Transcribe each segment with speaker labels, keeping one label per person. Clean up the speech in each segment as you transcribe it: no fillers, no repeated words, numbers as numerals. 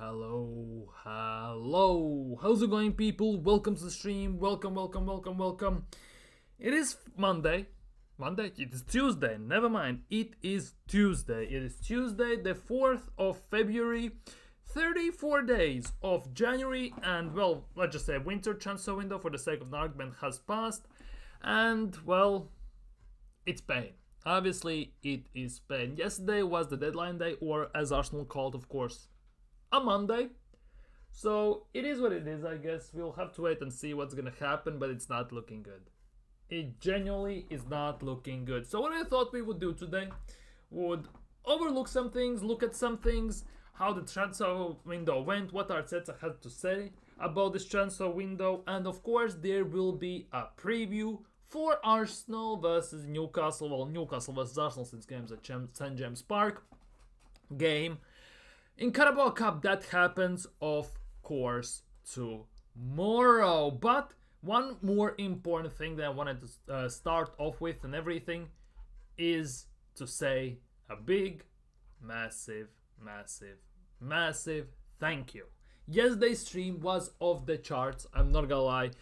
Speaker 1: hello. How's it going, people? Welcome to the stream. Welcome. It is Monday. It is Tuesday. Never mind. It is Tuesday. It is Tuesday, the 4th of February. 34 days of January, and well, let's just say winter transfer window for the sake of the argument has passed. And well, it's Spain. Obviously, it is Spain. Yesterday was the deadline day, or as Arsenal called, of course, a Monday. So it is what it is, I guess. We'll have to wait and see what's gonna happen, but it's not looking good. It genuinely is not looking good. So what I thought we would do today would overlook some things, look at some things, how the transfer window went, what Arteta had to say about this transfer window, and of course there will be a preview for Arsenal versus Newcastle. Well, Newcastle versus Arsenal, since game's at St James Park game in Carabao Cup. That happens, of course, tomorrow. But one more important thing that I wanted to start off with and everything is to say a big, massive thank you. Yesterday's stream was off the charts, I'm not gonna lie.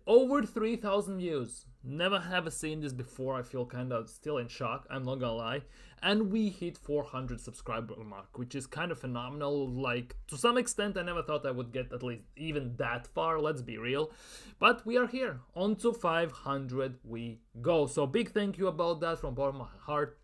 Speaker 1: Over 3,000 views. Never have seen this before. I feel kind of still in shock, I'm not gonna lie. And we hit 400 subscriber mark, which is kind of phenomenal. Like, to some extent, I never thought I would get at least even that far, let's be real. But we are here. On to 500 we go. So big thank you about that from bottom of my heart.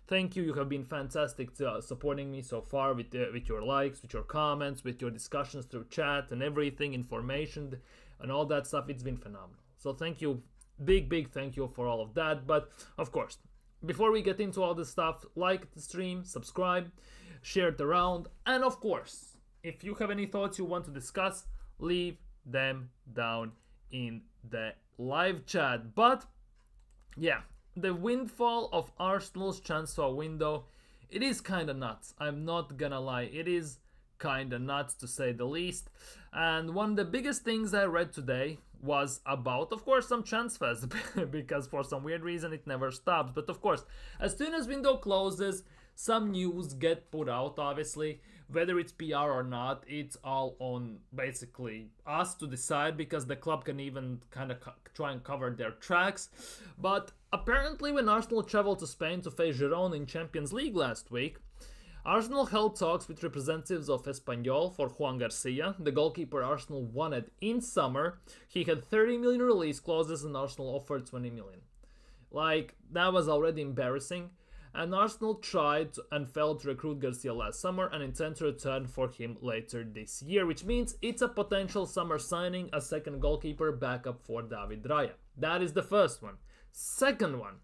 Speaker 1: Thank you. You have been fantastic supporting me so far with your likes, with your comments, with your discussions through chat and everything, information and all that stuff. It's been phenomenal. So thank you. Big thank you for all of that. But of course, before we get into all this stuff, like the stream, subscribe, share it around. And of course, if you have any thoughts you want to discuss, leave them down in the live chat. But yeah, the windfall of Arsenal's transfer window, it is kind of nuts. I'm not gonna lie, it is kind of nuts to say the least. And one of the biggest things I read today was about, of course, some transfers because for some weird reason it never stops. But of course, as soon as window closes, some news get put out, obviously. Whether it's PR or not, it's all on basically us to decide, because the club can even kind of try and cover their tracks. But apparently when Arsenal traveled to Spain to face Girona in Champions League last week, Arsenal held talks with representatives of Espanyol for Juan Garcia, the goalkeeper Arsenal wanted in summer. He had 30 million release clauses and Arsenal offered 20 million. Like, that was already embarrassing. And Arsenal tried and failed to recruit Garcia last summer and intend to return for him later this year, which means it's a potential summer signing, a second goalkeeper backup for David Raya. That is the first one. Second one.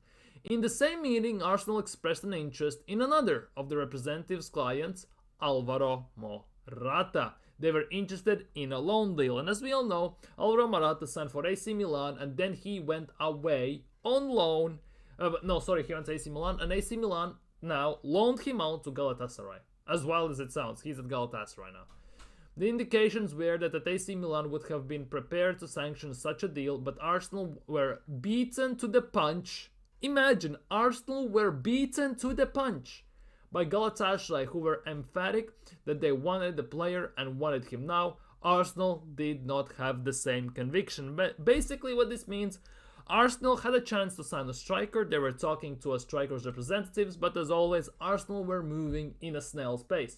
Speaker 1: In the same meeting, Arsenal expressed an interest in another of the representatives' clients, Alvaro Morata. They were interested in a loan deal, and as we all know, Alvaro Morata signed for AC Milan and then he went away on loan. He went to AC Milan, and AC Milan now loaned him out to Galatasaray. As wild as it sounds, he's at Galatasaray now. The indications were that AC Milan would have been prepared to sanction such a deal, but Arsenal were beaten to the punch. Imagine, Arsenal were beaten to the punch by Galatasaray, who were emphatic that they wanted the player and wanted him now. Arsenal did not have the same conviction. But basically what this means, Arsenal had a chance to sign a striker. They were talking to a striker's representatives, but as always, Arsenal were moving in a snail's pace.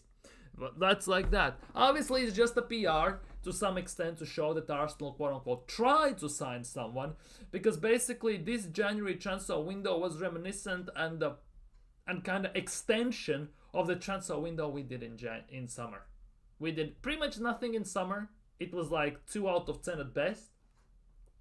Speaker 1: But that's like that. Obviously, it's just a PR to some extent to show that Arsenal, quote-unquote, tried to sign someone, because basically this January transfer window was reminiscent and kind of extension of the transfer window we did in summer. We did pretty much nothing in summer. It was like 2 out of 10 at best.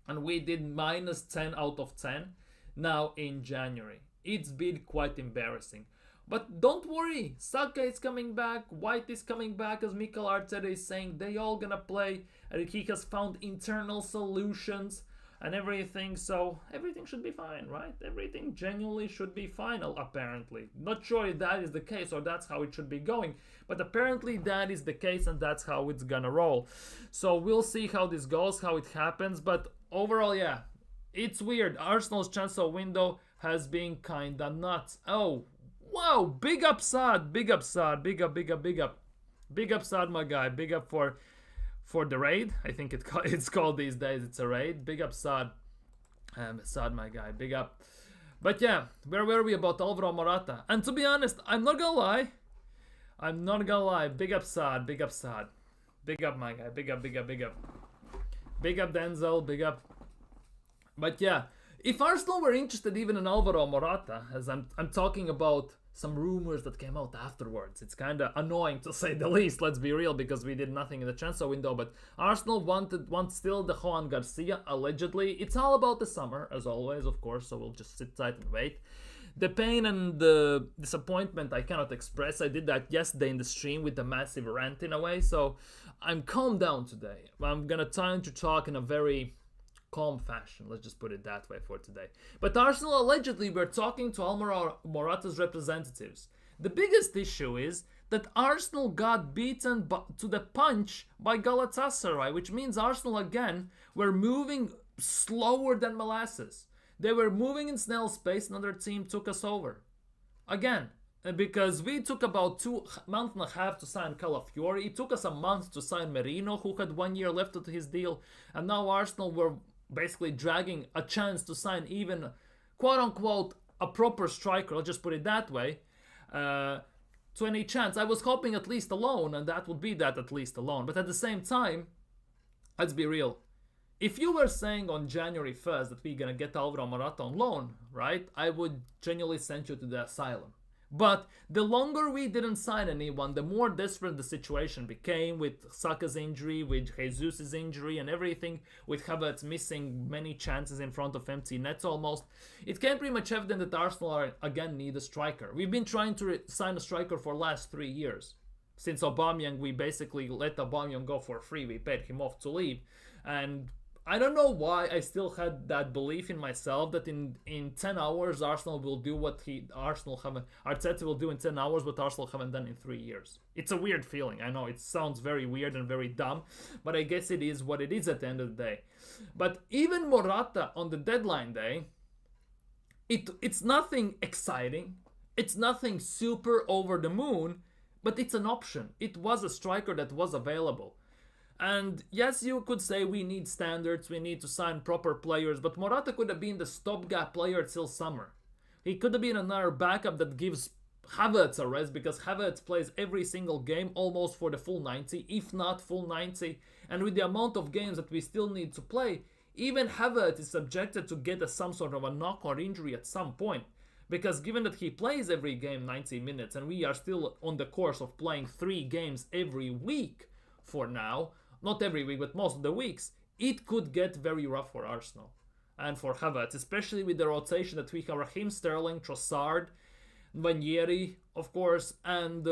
Speaker 1: And we did minus 10 out of 10 now in January. It's been quite embarrassing. But don't worry, Saka is coming back, White is coming back, as Mikel Arteta is saying, they all gonna play, and he has found internal solutions and everything, so everything should be fine, right? Everything genuinely should be fine, apparently. Not sure if that is the case or that's how it should be going, but apparently that is the case and that's how it's gonna roll. So we'll see how this goes, how it happens, but overall, yeah, it's weird. Arsenal's transfer window has been kinda nuts. Oh, wow, big up, Sad. Big up, Sad. Big up. Big up Sad, my guy. Big up for the raid. I think it's called these days. It's a raid. Big up Sad. Sad, my guy. Big up. But yeah, where were we about Alvaro Morata? And to be honest, I'm not gonna lie. Big up Sad. Big up Sad. Big up, my guy. Big up, big up, big up. Big up Denzel. Big up. But yeah, if Arsenal were interested even in Alvaro Morata, as I'm talking about some rumors that came out afterwards, it's kind of annoying to say the least, let's be real, because we did nothing in the transfer window, but Arsenal want still the Juan Garcia, allegedly. It's all about the summer, as always, of course, so we'll just sit tight and wait. The pain and the disappointment I cannot express. I did that yesterday in the stream with a massive rant in a way, so I'm calmed down today. I'm gonna try to talk in a very calm fashion, let's just put it that way for today. But Arsenal allegedly were talking to Alvaro Morata's representatives. The biggest issue is that Arsenal got beaten to the punch by Galatasaray, which means Arsenal again were moving slower than molasses. They were moving in snail's pace, another team took us over. Again, because we took about 2 months and a half to sign Calafiori. It took us a month to sign Merino, who had 1 year left of his deal. And now Arsenal were basically dragging a chance to sign even, quote-unquote, a proper striker, I'll just put it that way, to any chance. I was hoping at least a loan, and that would be that at least a loan. But at the same time, let's be real. If you were saying on January 1st that we're going to get Alvaro Morata on loan, right, I would genuinely send you to the asylum. But the longer we didn't sign anyone, the more desperate the situation became, with Saka's injury, with Jesus' injury and everything, with Havertz missing many chances in front of empty nets almost. It became pretty much evident that Arsenal again need a striker. We've been trying to sign a striker for the last 3 years. Since Aubameyang, we basically let Aubameyang go for free. We paid him off to leave. And I don't know why I still had that belief in myself that in 10 hours Arsenal will do what Arteta will do in 10 hours what Arsenal haven't done in 3 years. It's a weird feeling. I know it sounds very weird and very dumb, but I guess it is what it is at the end of the day. But even Morata on the deadline day, it's nothing exciting. It's nothing super over the moon, but it's an option. It was a striker that was available. And yes, you could say we need standards, we need to sign proper players, but Morata could have been the stopgap player till summer. He could have been another backup that gives Havertz a rest, because Havertz plays every single game almost for the full 90, if not full 90. And with the amount of games that we still need to play, even Havertz is subjected to get some sort of a knock or injury at some point. Because given that he plays every game 90 minutes and we are still on the course of playing 3 games every week for now, not every week, but most of the weeks, it could get very rough for Arsenal and for Havertz, especially with the rotation that we have: Raheem Sterling, Trossard, Ranieri, of course, and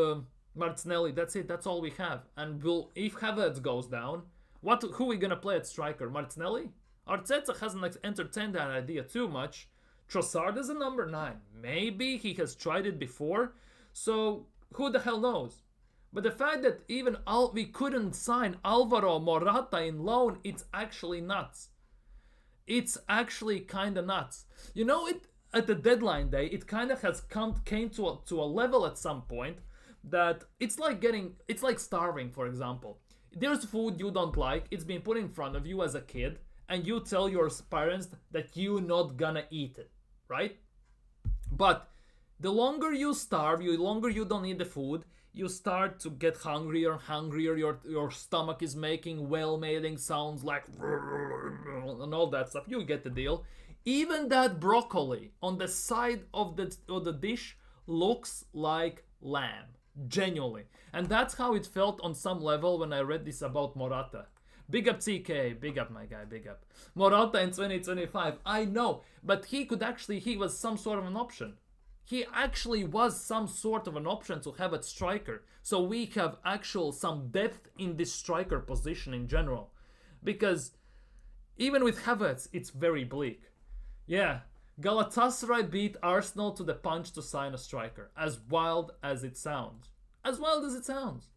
Speaker 1: Martinelli. That's it. That's all we have. And if Havertz goes down, who are we gonna play at striker? Martinelli? Arteta hasn't entertained that idea too much. Trossard is a number 9. Maybe he has tried it before, so who the hell knows? But the fact that even we couldn't sign Alvaro Morata in loan, it's actually nuts. It's actually kind of nuts. You know, at the deadline day, it kind of came to a level at some point that it's like starving, for example. There's food you don't like, it's been put in front of you as a kid, and you tell your parents that you're not gonna eat it, right? But the longer you starve, the longer you don't eat the food, you start to get hungrier and hungrier. Your stomach is making well-mating sounds like and all that stuff. You get the deal. Even that broccoli on the side of the dish looks like lamb, genuinely. And that's how it felt on some level when I read this about Morata. Big up TK, big up my guy, big up. Morata in 2025, I know, but he was some sort of an option. He actually was some sort of an option to have a striker. So we have some depth in this striker position in general. Because even with Havertz, it's very bleak. Yeah, Galatasaray beat Arsenal to the punch to sign a striker. As wild as it sounds. As wild as it sounds.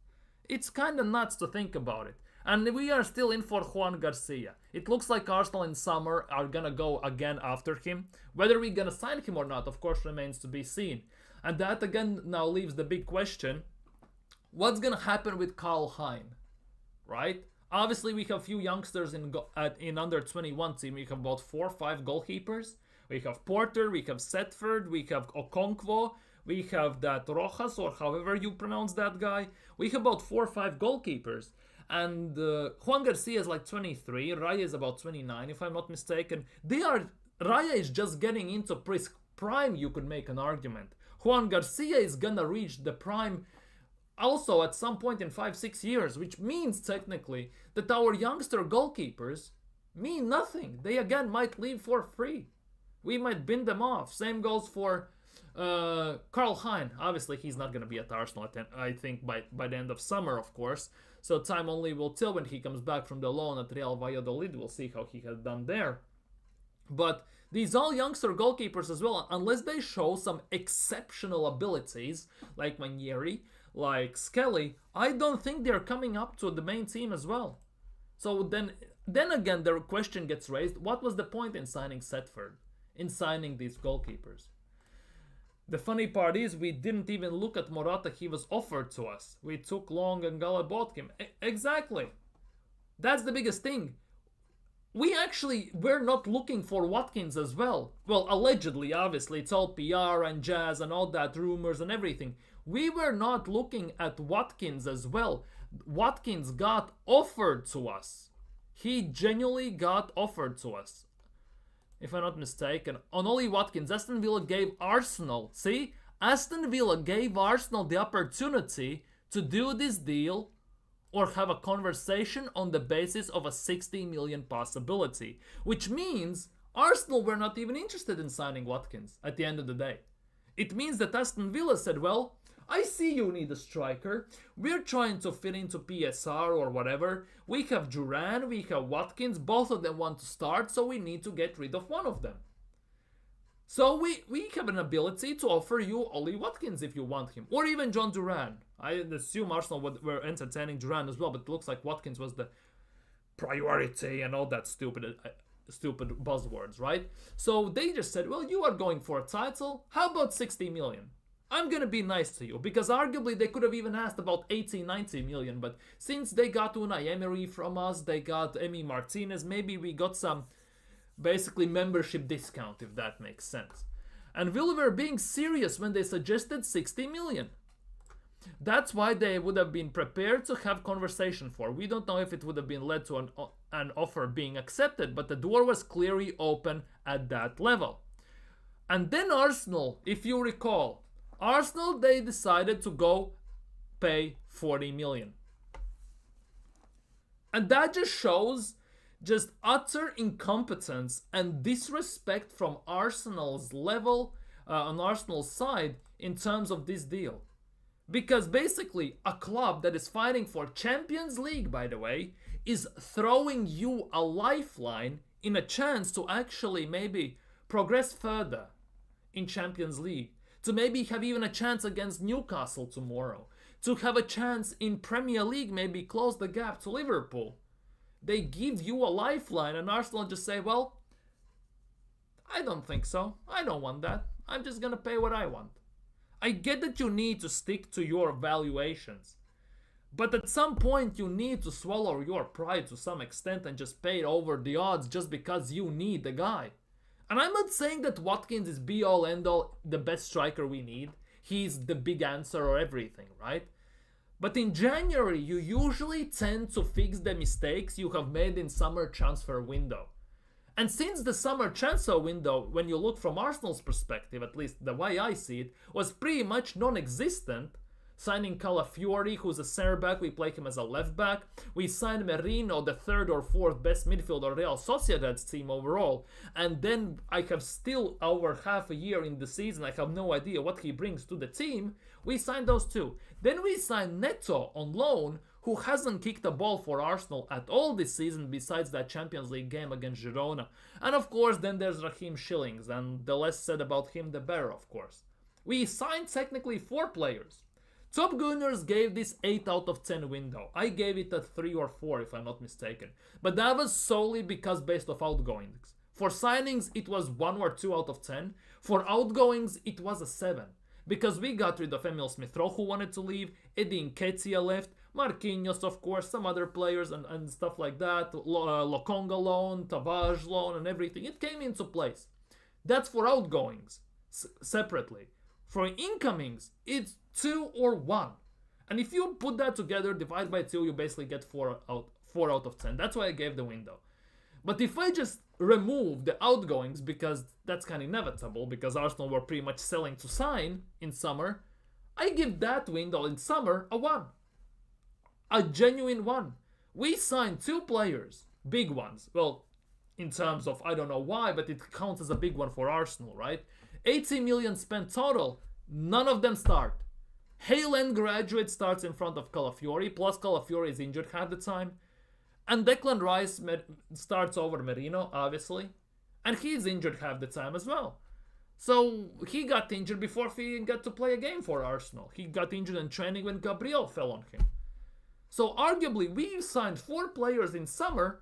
Speaker 1: It's kind of nuts to think about it. And we are still in for Juan Garcia. It looks like Arsenal in summer are gonna go again after him. Whether we're gonna sign him or not, of course, remains to be seen. And that again now leaves the big question: What's gonna happen with Karl Hein, right? Obviously, we have few youngsters in under 21 team. We have about 4 or 5 goalkeepers. We have Porter, we have Setford, we have Okonkwo, we have that Rojas, or however you pronounce that guy. We have about 4 or 5 goalkeepers. And Juan Garcia is like 23, Raya is about 29, if I'm not mistaken. Raya is just getting into prime, you could make an argument. Juan Garcia is gonna reach the prime also at some point in 5-6 years, which means technically that our youngster goalkeepers mean nothing. They again might leave for free. We might bin them off. Same goes for Karl Hein. Obviously, he's not going to be at Arsenal, I think, by the end of summer, of course. So time only will tell when he comes back from the loan at Real Valladolid. We'll see how he has done there. But these all youngster goalkeepers as well, unless they show some exceptional abilities, like Manieri, like Skelly, I don't think they're coming up to the main team as well. So then again, the question gets raised, what was the point in signing Setford? In signing these goalkeepers? The funny part is we didn't even look at Morata. He was offered to us. We took long and Gala bought him. Exactly. That's the biggest thing. We're not looking for Watkins as well. Well, allegedly, obviously, it's all PR and jazz and all that, rumors and everything. We were not looking at Watkins as well. Watkins got offered to us. He genuinely got offered to us. If I'm not mistaken, on Ollie Watkins, Aston Villa gave Arsenal, Aston Villa gave Arsenal the opportunity to do this deal or have a conversation on the basis of a 60 million possibility, which means Arsenal were not even interested in signing Watkins at the end of the day. It means that Aston Villa said, well, I see you need a striker. We're trying to fit into PSR or whatever. We have Duran, we have Watkins. Both of them want to start, so we need to get rid of one of them. So we have an ability to offer you Ollie Watkins if you want him. Or even John Duran. I assume Arsenal were entertaining Duran as well, but it looks like Watkins was the priority and all that stupid buzzwords, right? So they just said, well, you are going for a title. How about 60 million? I'm gonna be nice to you, because arguably they could have even asked about 80-90 million, but since they got Unai Emery from us, they got Emi Martinez, maybe we got some basically membership discount, if that makes sense. And Villa were being serious when they suggested 60 million. That's why they would have been prepared to have conversation for. We don't know if it would have been led to an offer being accepted, but the door was clearly open at that level. And then Arsenal, if you recall, they decided to go pay 40 million. And that just shows just utter incompetence and disrespect from Arsenal's level, on Arsenal's side, in terms of this deal. Because basically, a club that is fighting for Champions League, by the way, is throwing you a lifeline in a chance to actually maybe progress further in Champions League. To maybe have even a chance against Newcastle tomorrow. To have a chance in Premier League, maybe close the gap to Liverpool. They give you a lifeline and Arsenal just say, well, I don't think so. I don't want that. I'm just going to pay what I want. I get that you need to stick to your valuations. But at some point you need to swallow your pride to some extent and just pay over the odds just because you need the guy. And I'm not saying that Watkins is be-all, end-all, the best striker we need. He's the big answer or everything, right? But in January, you usually tend to fix the mistakes you have made in summer transfer window. And since the summer transfer window, when you look from Arsenal's perspective, at least the way I see it, was pretty much non-existent, signing Calafiori, who's a center back, we play him as a left back. We signed Merino, the third or fourth best midfielder Real Sociedad's team overall. And then I have still over half a year in the season, I have no idea what he brings to the team. We signed those two. Then we signed Neto on loan, who hasn't kicked a ball for Arsenal at all this season besides that Champions League game against Girona. And of course, then there's Raheem Schillings, and the less said about him, the better, of course. We signed technically 4 players. Top Gunners gave this 8 out of 10 window. I gave it a 3 or 4 if I'm not mistaken. But that was solely because based off outgoings. For signings, it was 1 or 2 out of 10. For outgoings, it was a 7. because we got rid of Emil Smith-Rowe who wanted to leave, Eddie Nketiah left, Marquinhos, of course, some other players and stuff like that, Lokonga loan, Tavares loan, and everything. It came into place. That's for outgoings separately. For incomings, it's 2 or 1. And if you put that together, divide by 2, you basically get 4 out of 10. That's why I gave the window. But if I just remove the outgoings, because that's kind of inevitable, because Arsenal were pretty much selling to sign in summer, I give that window in summer a 1. A genuine 1. We signed 2 players, big ones. Well, in terms of, I don't know why, but it counts as a big one for Arsenal, right? 80 million spent total, none of them start. Haaland graduate starts in front of Calafiori, plus Calafiori is injured half the time. And Declan Rice starts over Merino, obviously. And he's injured half the time as well. So he got injured before he got to play a game for Arsenal. He got injured in training when Gabriel fell on him. So arguably, we signed 4 players in summer,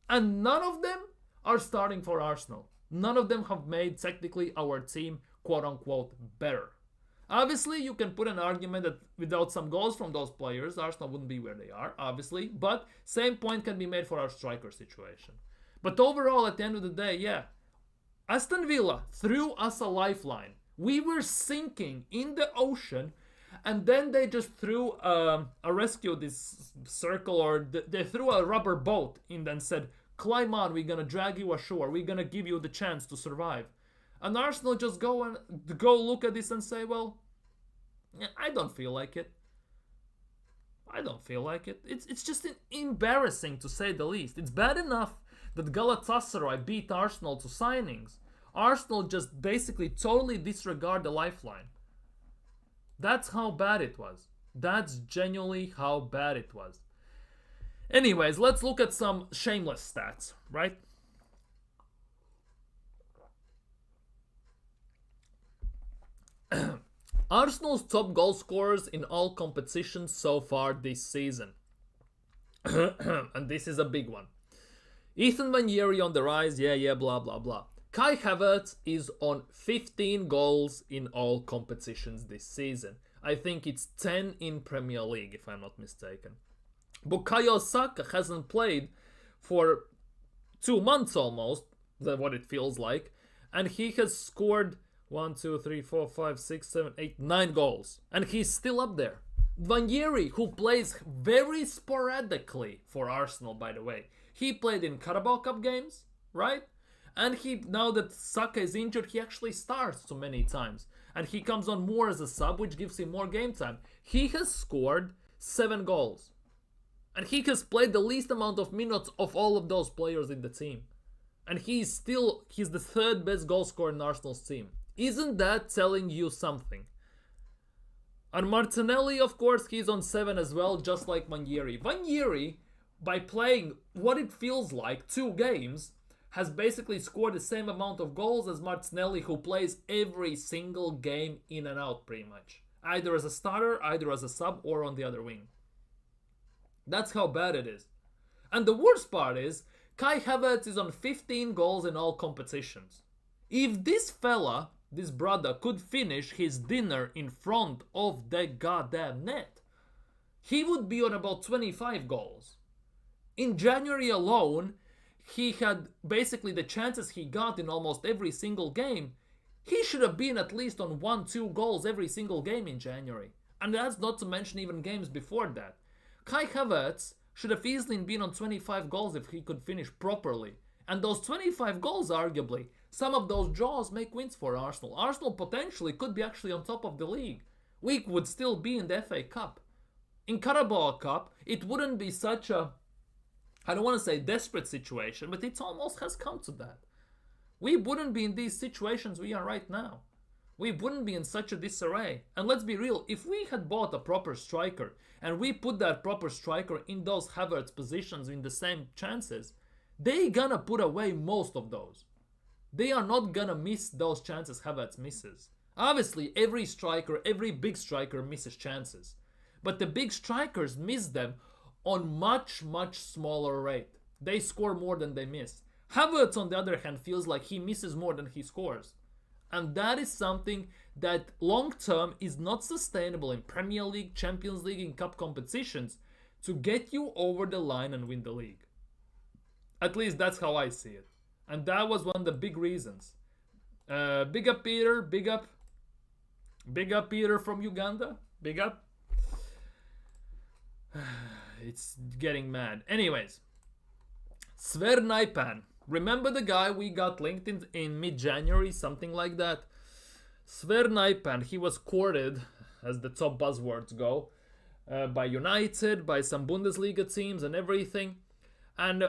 Speaker 1: and none of them are starting for Arsenal. None of them have made technically our team, quote-unquote, better. Obviously, you can put an argument that without some goals from those players, Arsenal wouldn't be where they are, obviously. But same point can be made for our striker situation. But overall, at the end of the day, yeah, Aston Villa threw us a lifeline. We were sinking in the ocean, and then they just threw a rescue, this circle, or they threw a rubber boat in and said, climb on, we're going to drag you ashore, we're going to give you the chance to survive. And Arsenal just go look at this and say, well, I don't feel like it. I don't feel like it. It's just embarrassing to say the least. It's bad enough that Galatasaray beat Arsenal to signings. Arsenal just basically totally disregard the lifeline. That's how bad it was. That's genuinely how bad it was. Anyways, let's look at some shameless stats, right? Arsenal's top goal scorers in all competitions so far this season. And this is a big one. Ethan Nwaneri on the rise, yeah, blah, blah, blah. Kai Havertz is on 15 goals in all competitions this season. I think it's 10 in Premier League, if I'm not mistaken. Bukayo Saka hasn't played for 2 months almost, that's what it feels like, and he has scored 1, 2, 3, 4, 5, 6, 7, 8, 9 goals. And he's still up there. Nwaneri, who plays very sporadically for Arsenal, by the way. He played in Carabao Cup games, right? And now that Saka is injured, he actually starts so many times. And he comes on more as a sub, which gives him more game time. He has scored 7 goals. And he has played the least amount of minutes of all of those players in the team. And he's the 3rd best goal scorer in Arsenal's team. Isn't that telling you something? And Martinelli, of course, he's on 7 as well, just like Nwaneri. Nwaneri, by playing what it feels like 2 games, has basically scored the same amount of goals as Martinelli, who plays every single game in and out, pretty much. Either as a starter, either as a sub, or on the other wing. That's how bad it is. And the worst part is, Kai Havertz is on 15 goals in all competitions. If this fella, this brother, could finish his dinner in front of the goddamn net, he would be on about 25 goals. In January alone, he had basically the chances he got in almost every single game. He should have been at least on 1-2 goals every single game in January. And that's not to mention even games before that. Kai Havertz should have easily been on 25 goals if he could finish properly. And those 25 goals, arguably, some of those draws make wins for Arsenal. Arsenal potentially could be actually on top of the league. We would still be in the FA Cup. In Carabao Cup, it wouldn't be such a, I don't want to say desperate situation, but it almost has come to that. We wouldn't be in these situations we are right now. We wouldn't be in such a disarray. And let's be real, if we had bought a proper striker and we put that proper striker in those Havertz positions in the same chances, they gonna put away most of those. They are not gonna miss those chances Havertz misses. Obviously, every striker, every big striker misses chances. But the big strikers miss them on much, much smaller rate. They score more than they miss. Havertz, on the other hand, feels like he misses more than he scores. And that is something that long term is not sustainable in Premier League, Champions League, and cup competitions to get you over the line and win the league. At least that's how I see it. And that was one of the big reasons. Big up Peter, big up. Big up Peter from Uganda. Big up. It's getting mad. Anyways, Svernaipan. Remember the guy we got linked in mid-January, something like that? Svernaipan, he was courted, as the top buzzwords go, by United, by some Bundesliga teams and everything. And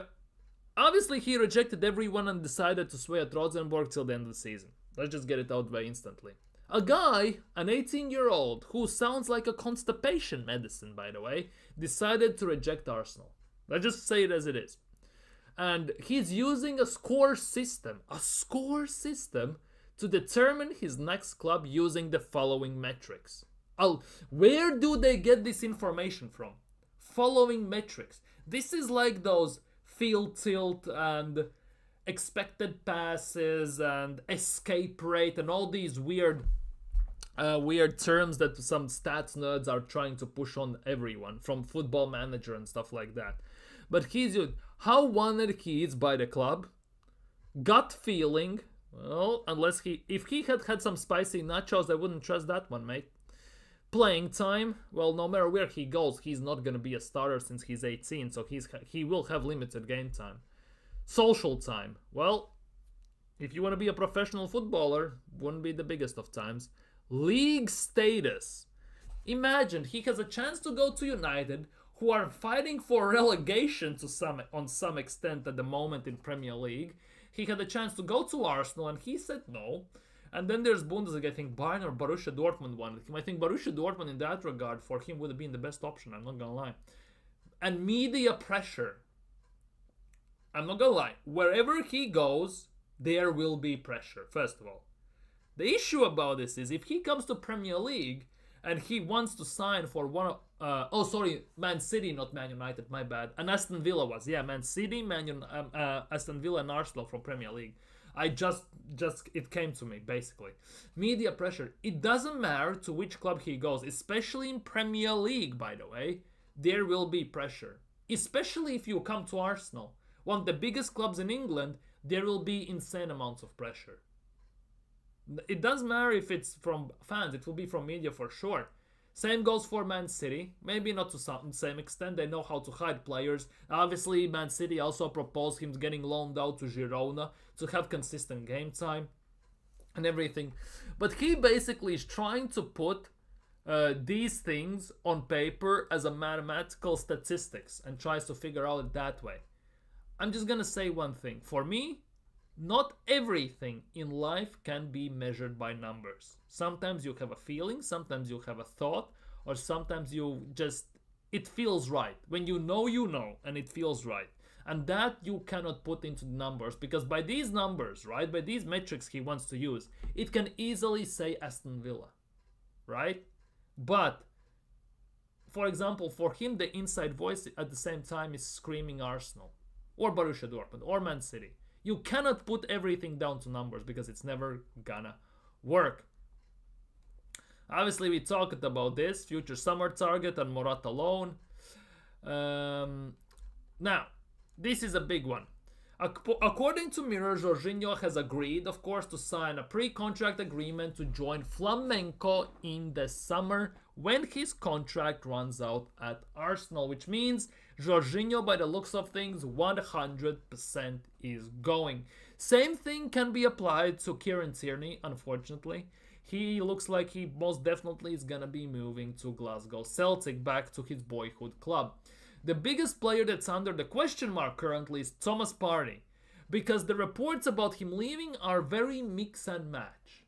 Speaker 1: obviously he rejected everyone and decided to sway at Rosenborg till the end of the season. Let's just get it out there instantly. A guy, an 18-year-old, who sounds like a constipation medicine, by the way, decided to reject Arsenal. Let's just say it as it is. And he's using a score system to determine his next club using the following metrics. Where do they get this information from? Following metrics. This is like those field tilt and expected passes and escape rate and all these weird terms that some stats nerds are trying to push on everyone, from Football Manager and stuff like that. But he's used how wanted he is by the club, gut feeling. Well, if he had some spicy nachos, I wouldn't trust that one, mate. Playing time. Well, no matter where he goes, he's not gonna be a starter since he's 18, so he will have limited game time. Social time. Well, if you want to be a professional footballer, wouldn't be the biggest of times. League status. Imagine he has a chance to go to United, who are fighting for relegation on some extent at the moment in Premier League. He had a chance to go to Arsenal and he said no. And then there's Bundesliga, I think Bayern or Borussia Dortmund wanted him. I think Borussia Dortmund in that regard for him would have been the best option, I'm not gonna lie. And media pressure. I'm not gonna lie. Wherever he goes, there will be pressure, first of all. The issue about this is if he comes to Premier League and he wants to sign for Man City, not Man United, my bad. And Aston Villa was, Man City, Aston Villa and Arsenal from Premier League. It came to me, basically. Media pressure. It doesn't matter to which club he goes, especially in Premier League, by the way, there will be pressure. Especially if you come to Arsenal, one of the biggest clubs in England, there will be insane amounts of pressure. It doesn't matter if it's from fans, it will be from media for sure. Same goes for Man City, maybe not to some same extent, they know how to hide players. Obviously, Man City also proposed him getting loaned out to Girona to have consistent game time and everything. But he basically is trying to put these things on paper as a mathematical statistics and tries to figure out it that way. I'm just gonna say one thing. For me, not everything in life can be measured by numbers. Sometimes you have a feeling, sometimes you have a thought, or sometimes it feels right. When you know, and it feels right. And that you cannot put into numbers, because by these numbers, right, by these metrics he wants to use, it can easily say Aston Villa, right? But, for example, for him, the inside voice at the same time is screaming Arsenal, or Borussia Dortmund, or Man City. You cannot put everything down to numbers because it's never gonna work. Obviously, we talked about this future summer target and Morata loan. Now, this is a big one. According to Mirror, Jorginho has agreed, of course, to sign a pre-contract agreement to join Flamenco in the summer when his contract runs out at Arsenal, which means Jorginho, by the looks of things, 100% is going. Same thing can be applied to Kieran Tierney, unfortunately. He looks like he most definitely is gonna be moving to Glasgow Celtic, back to his boyhood club. The biggest player that's under the question mark currently is Thomas Partey, because the reports about him leaving are very mix and match.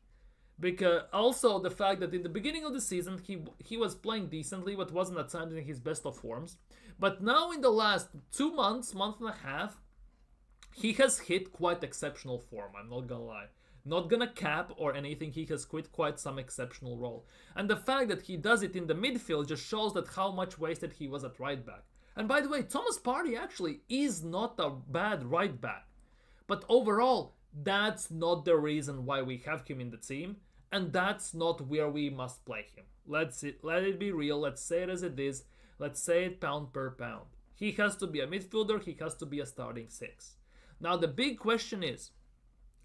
Speaker 1: Because also the fact that in the beginning of the season he was playing decently, but wasn't at times in his best of forms. But now in the last 2 months, month and a half, he has hit quite exceptional form, I'm not gonna lie. Not gonna cap or anything, he has quit quite some exceptional role. And the fact that he does it in the midfield just shows that how much wasted he was at right back. And by the way, Thomas Partey actually is not a bad right back. But overall,
Speaker 2: That's not the reason why we have him in the team, and that's not where we must play him. Let it be real. Let's say it as it is. Let's say it pound per pound. He has to be a midfielder. He has to be a starting six. Now the big question is,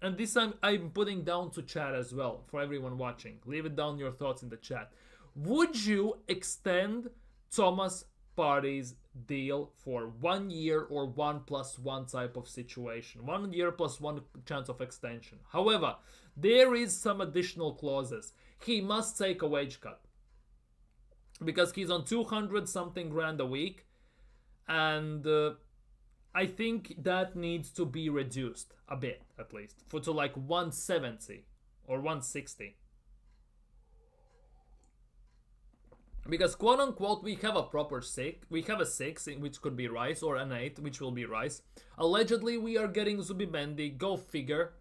Speaker 2: and this I'm putting down to chat as well for everyone watching. Leave it down your thoughts in the chat. Would you extend Thomas Partey's deal for 1 year or 1+1 type of situation? 1 year plus one chance of extension. However, there is some additional clauses. He must take a wage cut because he's on 200 something grand a week, and I think that needs to be reduced a bit, at least, to like 170 or 160. Because quote unquote we have a proper six, we have a 6 which could be Rice, or an 8 which will be Rice. Allegedly we are getting Zubimendi, go figure.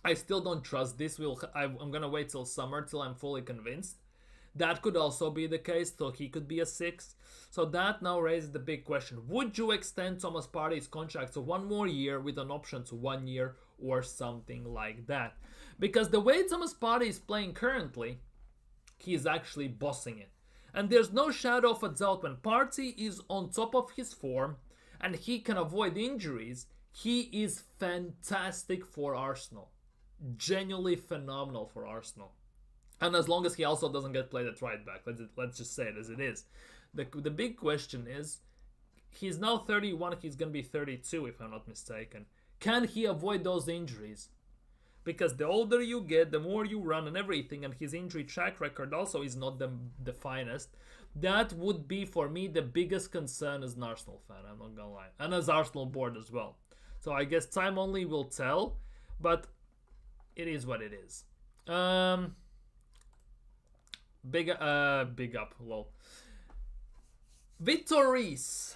Speaker 2: I still don't trust this. I'm gonna wait till summer till I'm fully convinced. That could also be the case, so he could be a 6. So that now raises the big question. Would you extend Thomas Partey's contract to 1 more year with an option to 1 year or something like that? Because the way Thomas Partey is playing currently, he's actually bossing it. And there's no shadow of a doubt, when Partey is on top of his form and he can avoid injuries, he is fantastic for Arsenal. Genuinely phenomenal for Arsenal. And as long as he also doesn't get played at right back, let's just say it as it is. The big question is, he's now 31, he's going to be 32 if I'm not mistaken. Can he avoid those injuries? Because the older you get, the more you run and everything, and his injury track record also is not the finest. That would be for me the biggest concern as an Arsenal fan, I'm not gonna lie. And as Arsenal board as well. So I guess time only will tell, but it is what it is. Big up, lol. Victor Rees.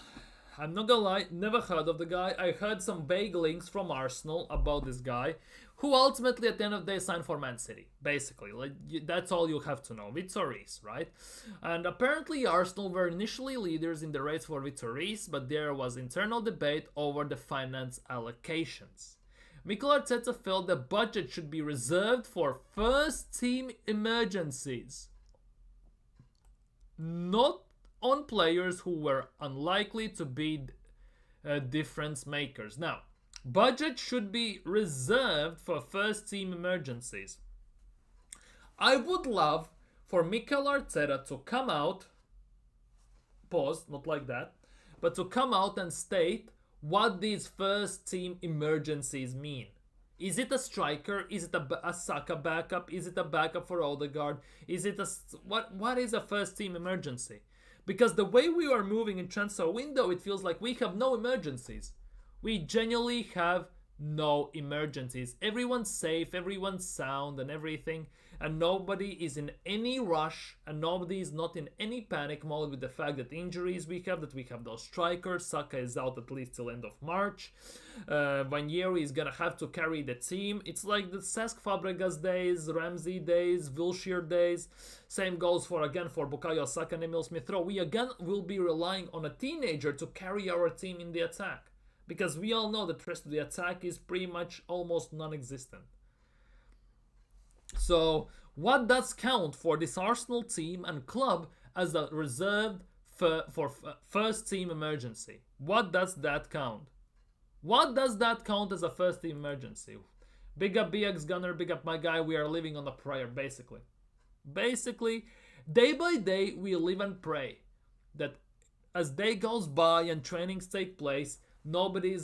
Speaker 2: I'm not gonna lie, never heard of the guy. I heard some vague links from Arsenal about this guy, who ultimately at the end of the day signed for Man City. Basically, that's all you have to know. Victor Rees, right? And apparently Arsenal were initially leaders in the race for Victor Rees, but there was internal debate over the finance allocations. Mikel Arteta felt the budget should be reserved for first team emergencies, not on players who were unlikely to be difference makers. Now, budget should be reserved for first team emergencies. I would love for Mikel Arteta to come out, pause, not like that, but to come out and state what these first team emergencies mean. Is it a striker? Is it a Saka backup? Is it a backup for Odegaard? Is it what is a first team emergency? Because the way we are moving in transfer window, it feels like we have no emergencies. We genuinely have no emergencies. Everyone's safe, everyone's sound and everything, and nobody is in any rush, and nobody is not in any panic mode with the fact that injuries we have those strikers. Saka is out at least till end of March. Ranieri is gonna have to carry the team. It's like the Cesc Fabregas days, Ramsey days, Wilshere days. Same goes for Bukayo Saka and Emil Smith-Rowe. We again will be relying on a teenager to carry our team in the attack, because we all know that the rest of the attack is pretty much almost non-existent. So what does count for this Arsenal team and club as a reserved for first team emergency? What does that count? What does that count as a first team emergency? Big up BX Gunner, big up my guy. We are living on a prayer, basically. Basically, day by day we live and pray that as day goes by and trainings take place, nobody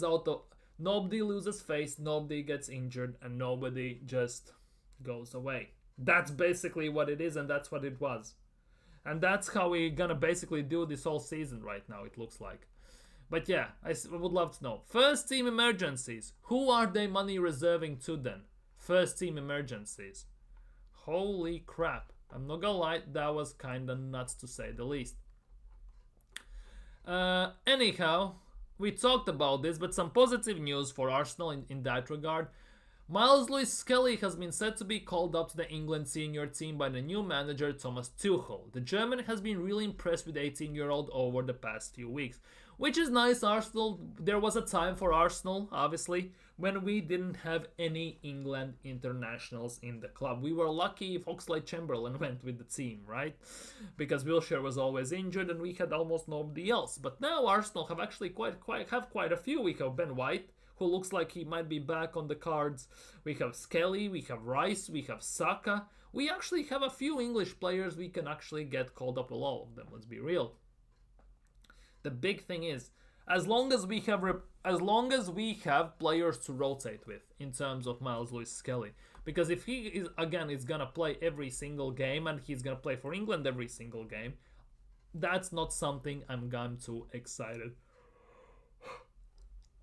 Speaker 2: loses face, nobody gets injured, and nobody just goes away. That's basically what it is, and that's what it was. And that's how we're gonna basically do this whole season right now, it looks like. But yeah, I would love to know. First team emergencies. Who are they money reserving to then? First team emergencies. Holy crap. I'm not gonna lie, that was kinda nuts to say the least. Anyhow, we talked about this, but some positive news for Arsenal in that regard. Miles Lewis-Skelly has been said to be called up to the England senior team by the new manager Thomas Tuchel. The German has been really impressed with the 18-year-old over the past few weeks. which is nice. Arsenal, there was a time for Arsenal, obviously, when we didn't have any England internationals in the club. We were lucky if Oxlade-Chamberlain went with the team, right? Because Wilshere was always injured and we had almost nobody else. But now Arsenal have actually quite a few. We have Ben White, who looks like he might be back on the cards. We have Skelly, we have Rice, we have Saka. We actually have a few English players we can actually get called up. Well, all of them, let's be real. The big thing is, as long as we have players to rotate with in terms of Miles Lewis-Skelly, because if he is gonna play every single game and he's gonna play for England every single game, that's not something I'm gone too excited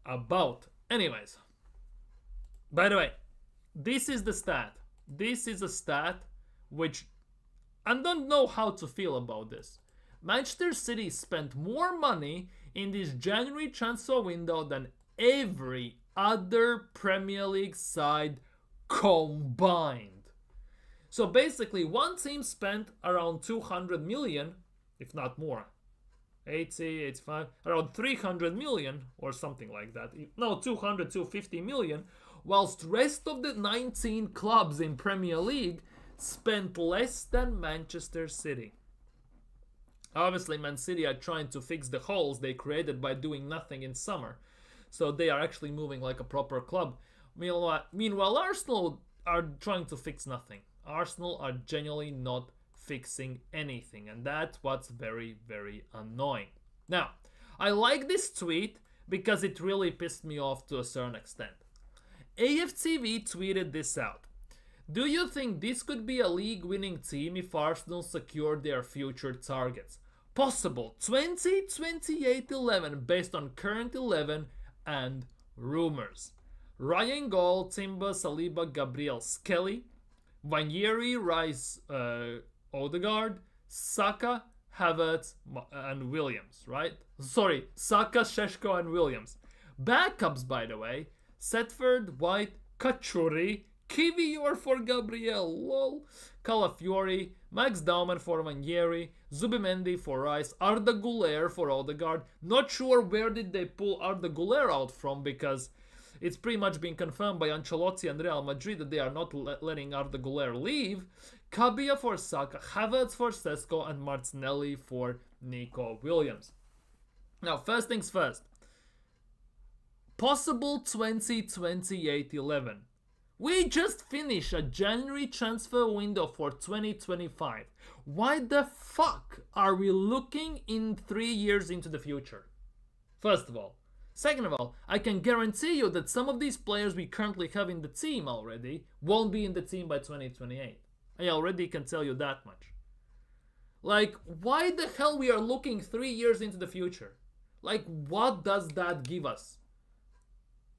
Speaker 2: about. Anyways, by the way, this is the stat. This is a stat which I don't know how to feel about this. Manchester City spent more money in this January transfer window than every other Premier League side combined. So basically, one team spent around 200 million, if not more. 80, 85, around 300 million or something like that. No, 200, 250 million, whilst rest of the 19 clubs in Premier League spent less than Manchester City. Obviously, Man City are trying to fix the holes they created by doing nothing in summer. So they are actually moving like a proper club. Meanwhile, Arsenal are trying to fix nothing. Arsenal are genuinely not fixing anything, and that's what's very, very annoying. Now, I like this tweet because it really pissed me off to a certain extent. AFTV tweeted this out. Do you think this could be a league-winning team if Arsenal secure their future targets? Possible 20-28-11 based on current 11 and rumors. Ryan Goal, Timber, Saliba, Gabriel, Skelly, Vanieri, Rice, Odegaard, Saka, Havertz, and Williams, right? Sorry, Saka, Šeško, and Williams. Backups, by the way, Setford, White, Kachuri, Kivior for Gabriel, lol, Calafiori, Max Dauman for Vanieri, Zubimendi for Rice, Arda Güler for Odegaard. Not sure where did they pull Arda Güler out from, because it's pretty much been confirmed by Ancelotti and Real Madrid that they are not letting Arda Güler leave. Kabia for Saka, Havertz for Sesko, and Martinelli for Nico Williams. Now, first things first. Possible 20-28-11. We just finished a January transfer window for 2025. Why the fuck are we looking in 3 years into the future? First of all. Second of all, I can guarantee you that some of these players we currently have in the team already won't be in the team by 2028. I already can tell you that much. Like, why the hell we are looking 3 years into the future? Like, what does that give us?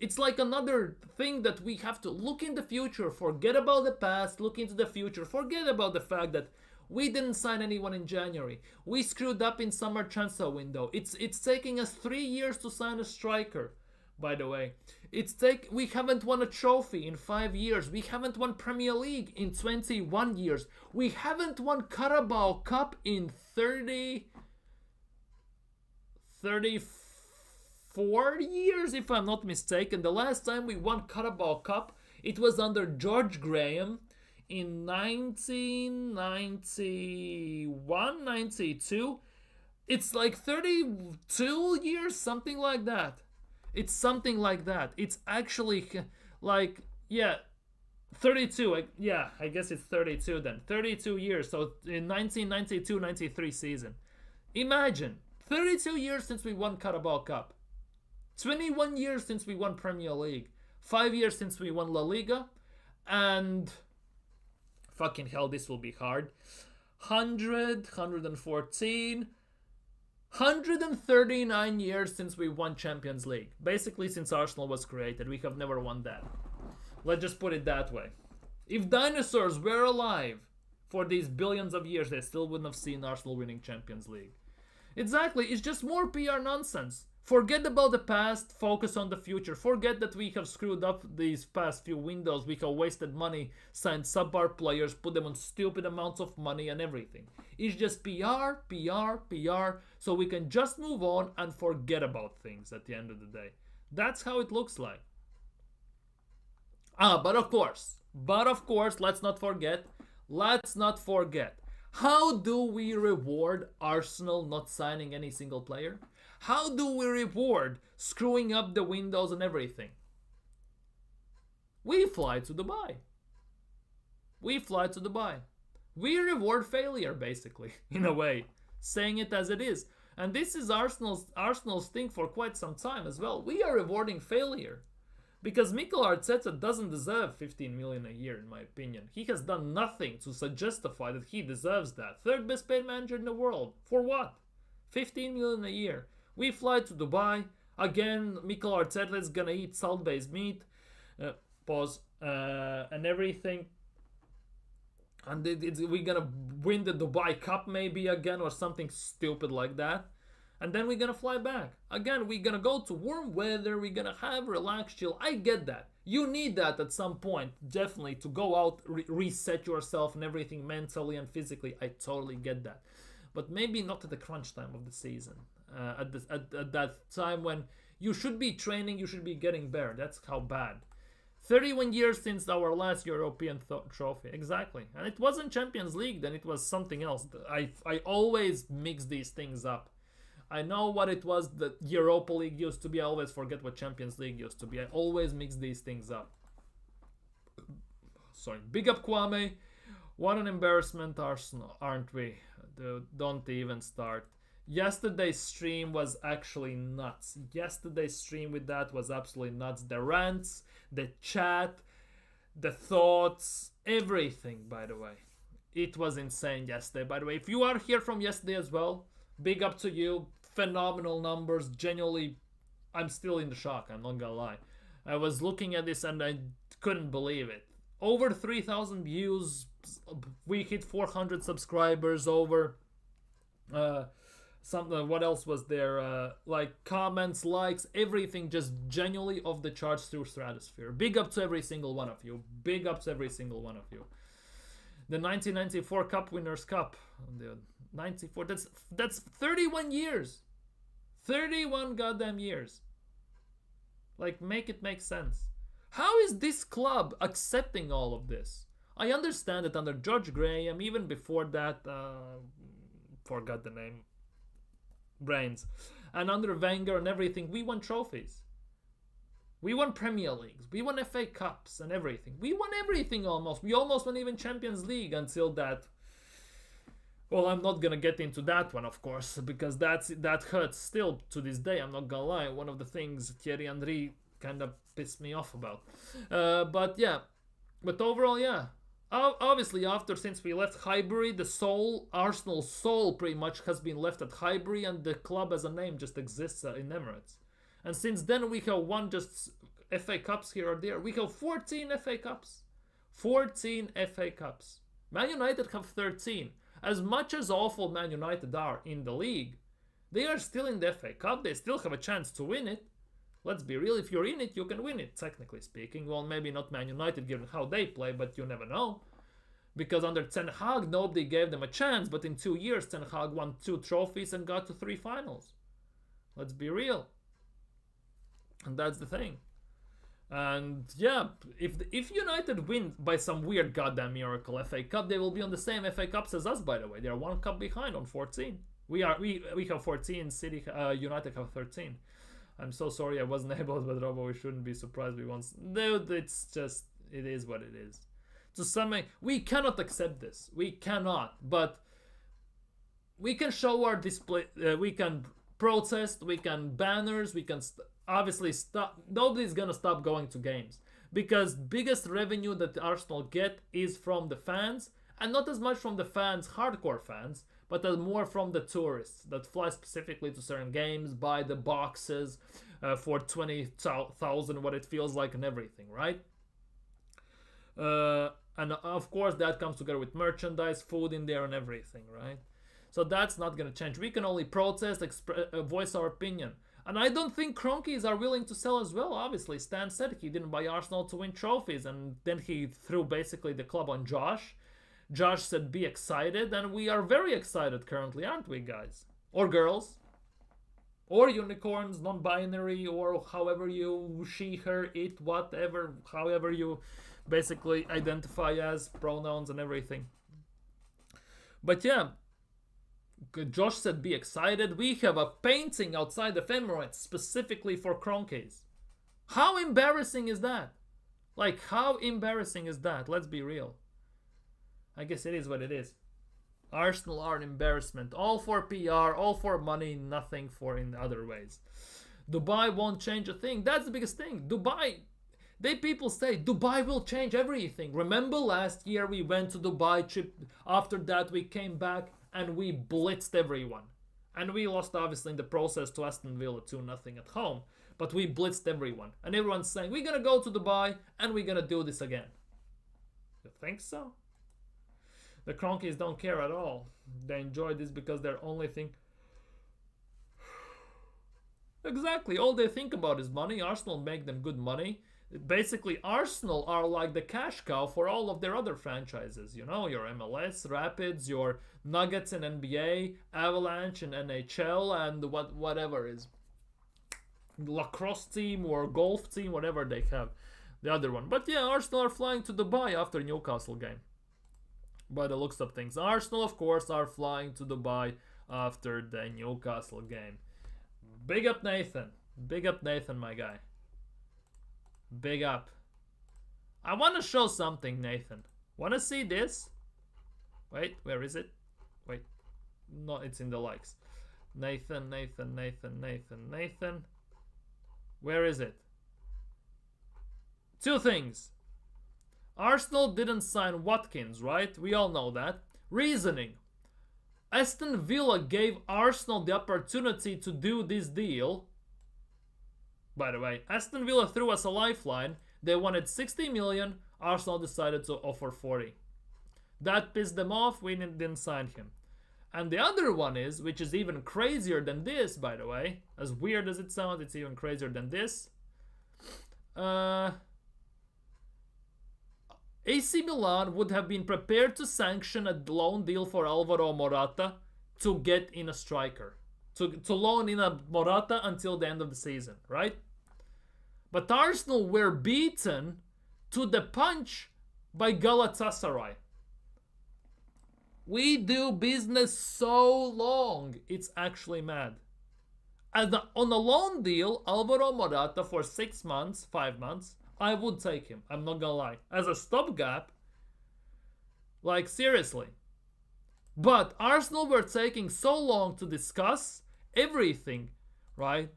Speaker 2: It's like another thing that we have to look in the future, forget about the past, look into the future, forget about the fact that we didn't sign anyone in January. We screwed up in summer transfer window. It's taking us 3 years to sign a striker, by the way. We haven't won a trophy in 5 years. We haven't won Premier League in 21 years. We haven't won Carabao Cup in 34 years, if I'm not mistaken. The last time we won Carabao Cup, it was under George Graham in 1991, 92. It's like 32 years, something like that. It's something like that. It's actually like, yeah, 32. Yeah, I guess it's 32 then. 32 years. So in 1992-93 season. Imagine, 32 years since we won Carabao Cup. 21 years since we won Premier League. 5 years since we won La Liga. And fucking hell, this will be hard. 100, 114, 139 years since we won Champions League. Basically, since Arsenal was created, we have never won that. Let's just put it that way. If dinosaurs were alive for these billions of years, they still wouldn't have seen Arsenal winning Champions League. Exactly, it's just more PR nonsense.
Speaker 1: Forget about the past, focus on the future. Forget that we have screwed up these past few windows. We have wasted money, signed subpar players, put them on stupid amounts of money and everything. It's just PR, PR, PR, so we can just move on and forget about things at the end of the day. That's how it looks like. But of course, let's not forget, how do we reward Arsenal not signing any single player? How do we reward screwing up the windows and everything? We fly to Dubai. We reward failure, basically, in a way, saying it as it is. And this is Arsenal's thing for quite some time as well. We are rewarding failure. Because Mikel Arteta doesn't deserve 15 million a year, in my opinion. He has done nothing to justify that he deserves that. Third best paid manager in the world. For what? 15 million a year. We fly to Dubai. Again, Mikel Arteta is gonna eat salt-based meat. And everything. And we're gonna win the Dubai Cup maybe again or something stupid like that. And then we're gonna fly back. Again, we're gonna go to warm weather. We're gonna have relaxed chill. I get that. You need that at some point, definitely, to go out, reset yourself and everything mentally and physically. I totally get that. But maybe not at the crunch time of the season. At that time when you should be training, you should be getting better. That's how bad. 31 years since our last European trophy. Exactly. And it wasn't Champions League, then it was something else. I always mix these things up. I know what it was that Europa League used to be. I always forget what Champions League used to be. I always mix these things up. Sorry. Big up Kwame. What an embarrassment, Arsenal, aren't we? Don't even start. Yesterday's stream was actually nuts. Yesterday's stream with that was absolutely nuts. The rants, the chat, the thoughts, everything, by the way. It was insane yesterday, by the way. If you are here from yesterday as well, big up to you. Phenomenal numbers. Genuinely, I'm still in the shock. I'm not gonna lie. I was looking at this and I couldn't believe it. Over 3,000 views. We hit 400 subscribers. Over what else was there? Like comments, likes, everything just genuinely off the charts through stratosphere. Big up to every single one of you. Big up to every single one of you. The 1994 Cup Winners' Cup. The 94. That's 31 years. 31 goddamn years. Like, make it make sense. How is this club accepting all of this? I understand that under George Graham, even before that, forgot the name, brains, and under Wenger and everything, we won trophies. We won Premier Leagues. We won FA Cups and everything. We won everything almost. We almost won even Champions League until that. Well, I'm not gonna get into that one, of course, because that hurts still to this day. I'm not gonna lie. One of the things Thierry Henry kind of pissed me off about. But yeah. But overall, yeah. Obviously, since we left Highbury, Arsenal's soul pretty much has been left at Highbury, and the club as a name just exists in Emirates. And since then, we have won just FA Cups here or there. We have 14 FA Cups. 14 FA Cups. Man United have 13. As much as awful Man United are in the league, they are still in the FA Cup. They still have a chance to win it. Let's be real, if you're in it, you can win it, technically speaking. Well, maybe not Man United given how they play, but you never know. Because under Ten Hag, nobody gave them a chance, but in 2 years, Ten Hag won 2 trophies and got to 3 finals. Let's be real. And that's the thing. And yeah, if United win by some weird goddamn miracle FA Cup, they will be on the same FA Cups as us, by the way. They are 1 cup behind on 14. We have 14, United have 13. I'm so sorry I wasn't able, but Robo, we shouldn't be surprised we won. Dude, it's just, it is what it is. To some, we cannot accept this. We cannot. But we can show our display. We can protest. We can banners. We can obviously stop. Nobody's gonna stop going to games because biggest revenue that Arsenal get is from the fans, and not as much from the fans, hardcore fans, but more from the tourists that fly specifically to certain games, buy the boxes for 20,000, what it feels like, and everything, right? And of course, that comes together with merchandise, food in there, and everything, right? So that's not going to change. We can only protest, voice our opinion. And I don't think Cronkies are willing to sell as well, obviously. Stan said he didn't buy Arsenal to win trophies, and then he threw basically the club on Josh. Josh said be excited, and we are very excited currently, aren't we, guys? Or girls? Or unicorns, non-binary, or however you, she, her, it, whatever, however you basically identify as, pronouns and everything. But yeah, Josh said be excited. We have a painting outside of Emirates specifically for Cronkies. How embarrassing is that? Like, how embarrassing is that? Let's be real. I guess it is what it is. Arsenal are an embarrassment. All for PR, all for money, nothing for in other ways. Dubai won't change a thing. That's the biggest thing. Dubai, people say Dubai will change everything. Remember last year we went to Dubai trip. After that we came back and we blitzed everyone. And we lost obviously in the process to Aston Villa 2-0 at home. But we blitzed everyone. And everyone's saying we're gonna go to Dubai and we're gonna do this again. You think so? The Cronkies don't care at all. They enjoy this because their only thing... Exactly, all they think about is money. Arsenal make them good money. Basically, Arsenal are like the cash cow for all of their other franchises. You know, your MLS, Rapids, your Nuggets in NBA, Avalanche in NHL, and whatever is lacrosse team or golf team, whatever they have. The other one. But yeah, Arsenal are flying to Dubai after Newcastle game. By the looks of things. Arsenal, of course, are flying to Dubai after the Newcastle game. Big up Nathan. Big up Nathan, my guy. Big up. I want to show something, Nathan. Want to see this? Wait, where is it? Wait. No, it's in the likes. Nathan. Where is it? Two things. Arsenal didn't sign Watkins, right? We all know that. Reasoning. Aston Villa gave Arsenal the opportunity to do this deal. By the way, Aston Villa threw us a lifeline. They wanted 60 million. Arsenal decided to offer 40. That pissed them off. We didn't sign him. And the other one is, which is even crazier than this, by the way. As weird as it sounds, it's even crazier than this. AC Milan would have been prepared to sanction a loan deal for Alvaro Morata to get in a striker. To loan in a Morata until the end of the season, right? But Arsenal were beaten to the punch by Galatasaray. We do business so long, it's actually mad. On a loan deal, Alvaro Morata for 6 months, 5 months, I would take him. I'm not gonna lie. As a stopgap, like seriously. But Arsenal were taking so long to discuss everything, right?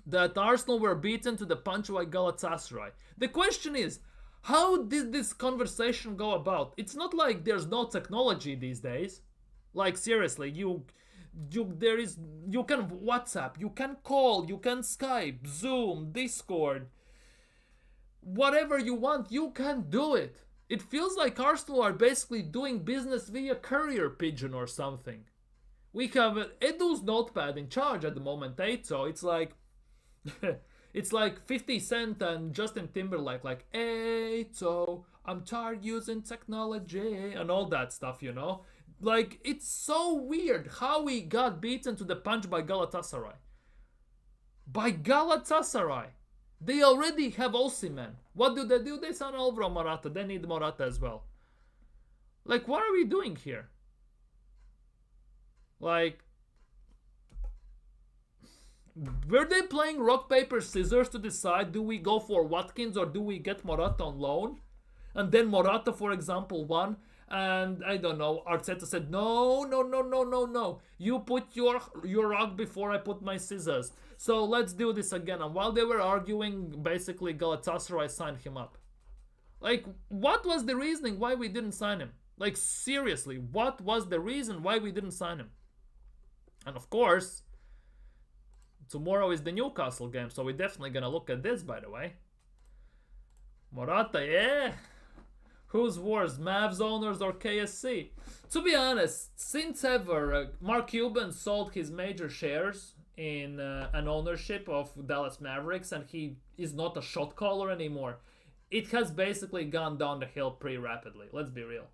Speaker 1: That Arsenal were beaten to the punch by Galatasaray. The question is, how did this conversation go about? It's not like there's no technology these days. Like seriously, you can WhatsApp, you can call, you can Skype, Zoom, Discord. Whatever you want, you can do it. It feels like Arsenal are basically doing business via courier pigeon or something. We have Edu's notepad in charge at the moment, so it's like it's like 50 Cent and Justin Timberlake, like, so I'm tired using technology and all that stuff, you know? Like, it's so weird how we got beaten to the punch by Galatasaray. By Galatasaray. They already have Osimhen. What do? They sign Alvaro Morata. They need Morata as well. Like, what are we doing here? Like, were they playing rock, paper, scissors to decide, do we go for Watkins or do we get Morata on loan? And then Morata, for example, won. And I don't know, Arteta said, no. You put your rock before I put my scissors. So let's do this again. And while they were arguing, basically Galatasaray signed him up. Like, what was the reasoning why we didn't sign him? Like, seriously, what was the reason why we didn't sign him? And of course, tomorrow is the Newcastle game, so we're definitely gonna look at this, by the way. Morata, yeah. Who's worse, Mavs owners or KSC? To be honest, since ever, Mark Cuban sold his major shares
Speaker 2: in an ownership of Dallas Mavericks, and he is not a shot caller anymore. It has basically gone down the hill pretty rapidly. Let's be real.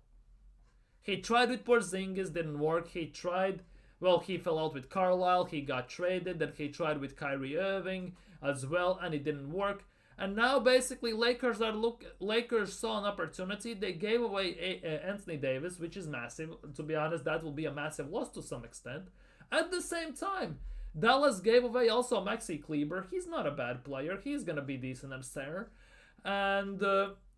Speaker 2: He tried with Porzingis, didn't work. He tried, well, he fell out with Carlisle. He got traded. Then he tried with Kyrie Irving as well, and it didn't work. And now basically Lakers saw an opportunity. They gave away Anthony Davis, which is massive. To be honest, that will be a massive loss to some extent. At the same time, Dallas gave away also Maxi Kleber. He's not a bad player. He's gonna be decent at center. And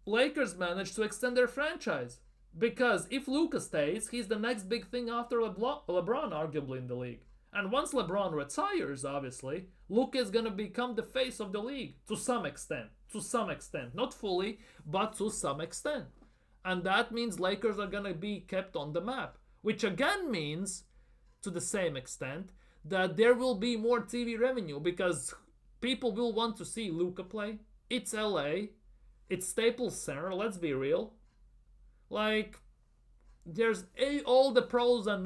Speaker 2: Lakers managed to extend their franchise. Because if Luka stays, he's the next big thing after LeBron, arguably, in the league. And once LeBron retires, obviously, Luka is going to become the face of the league to some extent. To some extent. Not fully, but to some extent. And that means Lakers are going to be kept on the map. Which again means, to the same extent, that there will be more TV revenue because people will want to see Luka play. It's LA. It's Staples Center, let's be real. Like, there's all the pros and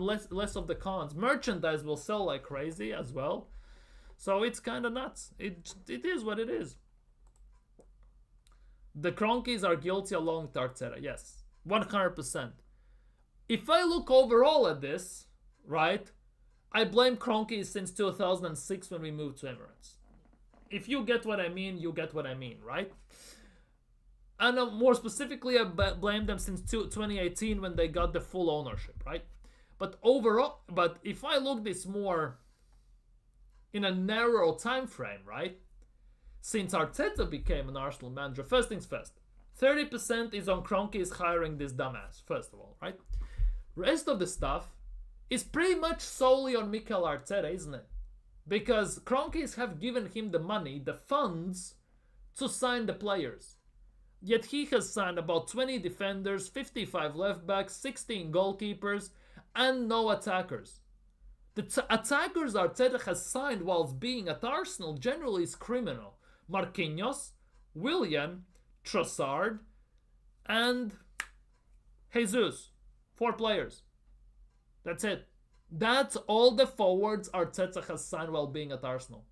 Speaker 2: less of the cons. Merchandise will sell like crazy as well. So it's kind of nuts. It is what it is. The Cronkies are guilty along with Arteta. Yes, 100%. If I look overall at this, right, I blame Cronkies since 2006 when we moved to Emirates. If you get what I mean, you get what I mean, right? And more specifically, I blame them since 2018 when they got the full ownership, right? But overall, if I look this more in a narrow time frame, right? Since Arteta became an Arsenal manager, first things first, 30% is on Kroenke's hiring this dumbass, first of all, right? Rest of the stuff is pretty much solely on Mikel Arteta, isn't it? Because Kroenke's have given him the money, the funds, to sign the players. Yet he has signed about 20 defenders, 55 left backs, 16 goalkeepers, and no attackers. The attackers Arteta has signed whilst being at Arsenal generally is criminal. Marquinhos, Willian, Trossard, and Jesus. 4 players. That's it. That's all the forwards Arteta has signed while being at Arsenal.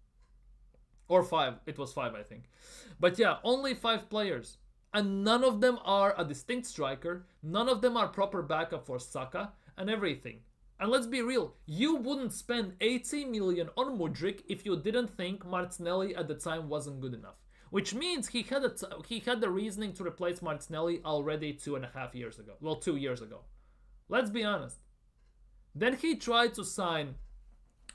Speaker 2: Or 5. It was 5, I think. But yeah, only 5 players. And none of them are a distinct striker. None of them are proper backup for Saka and everything. And let's be real, you wouldn't spend 80 million on Mudryk if you didn't think Martinelli at the time wasn't good enough. Which means he had the reasoning to replace Martinelli already 2.5 years ago. Well, 2 years ago. Let's be honest. Then he tried to sign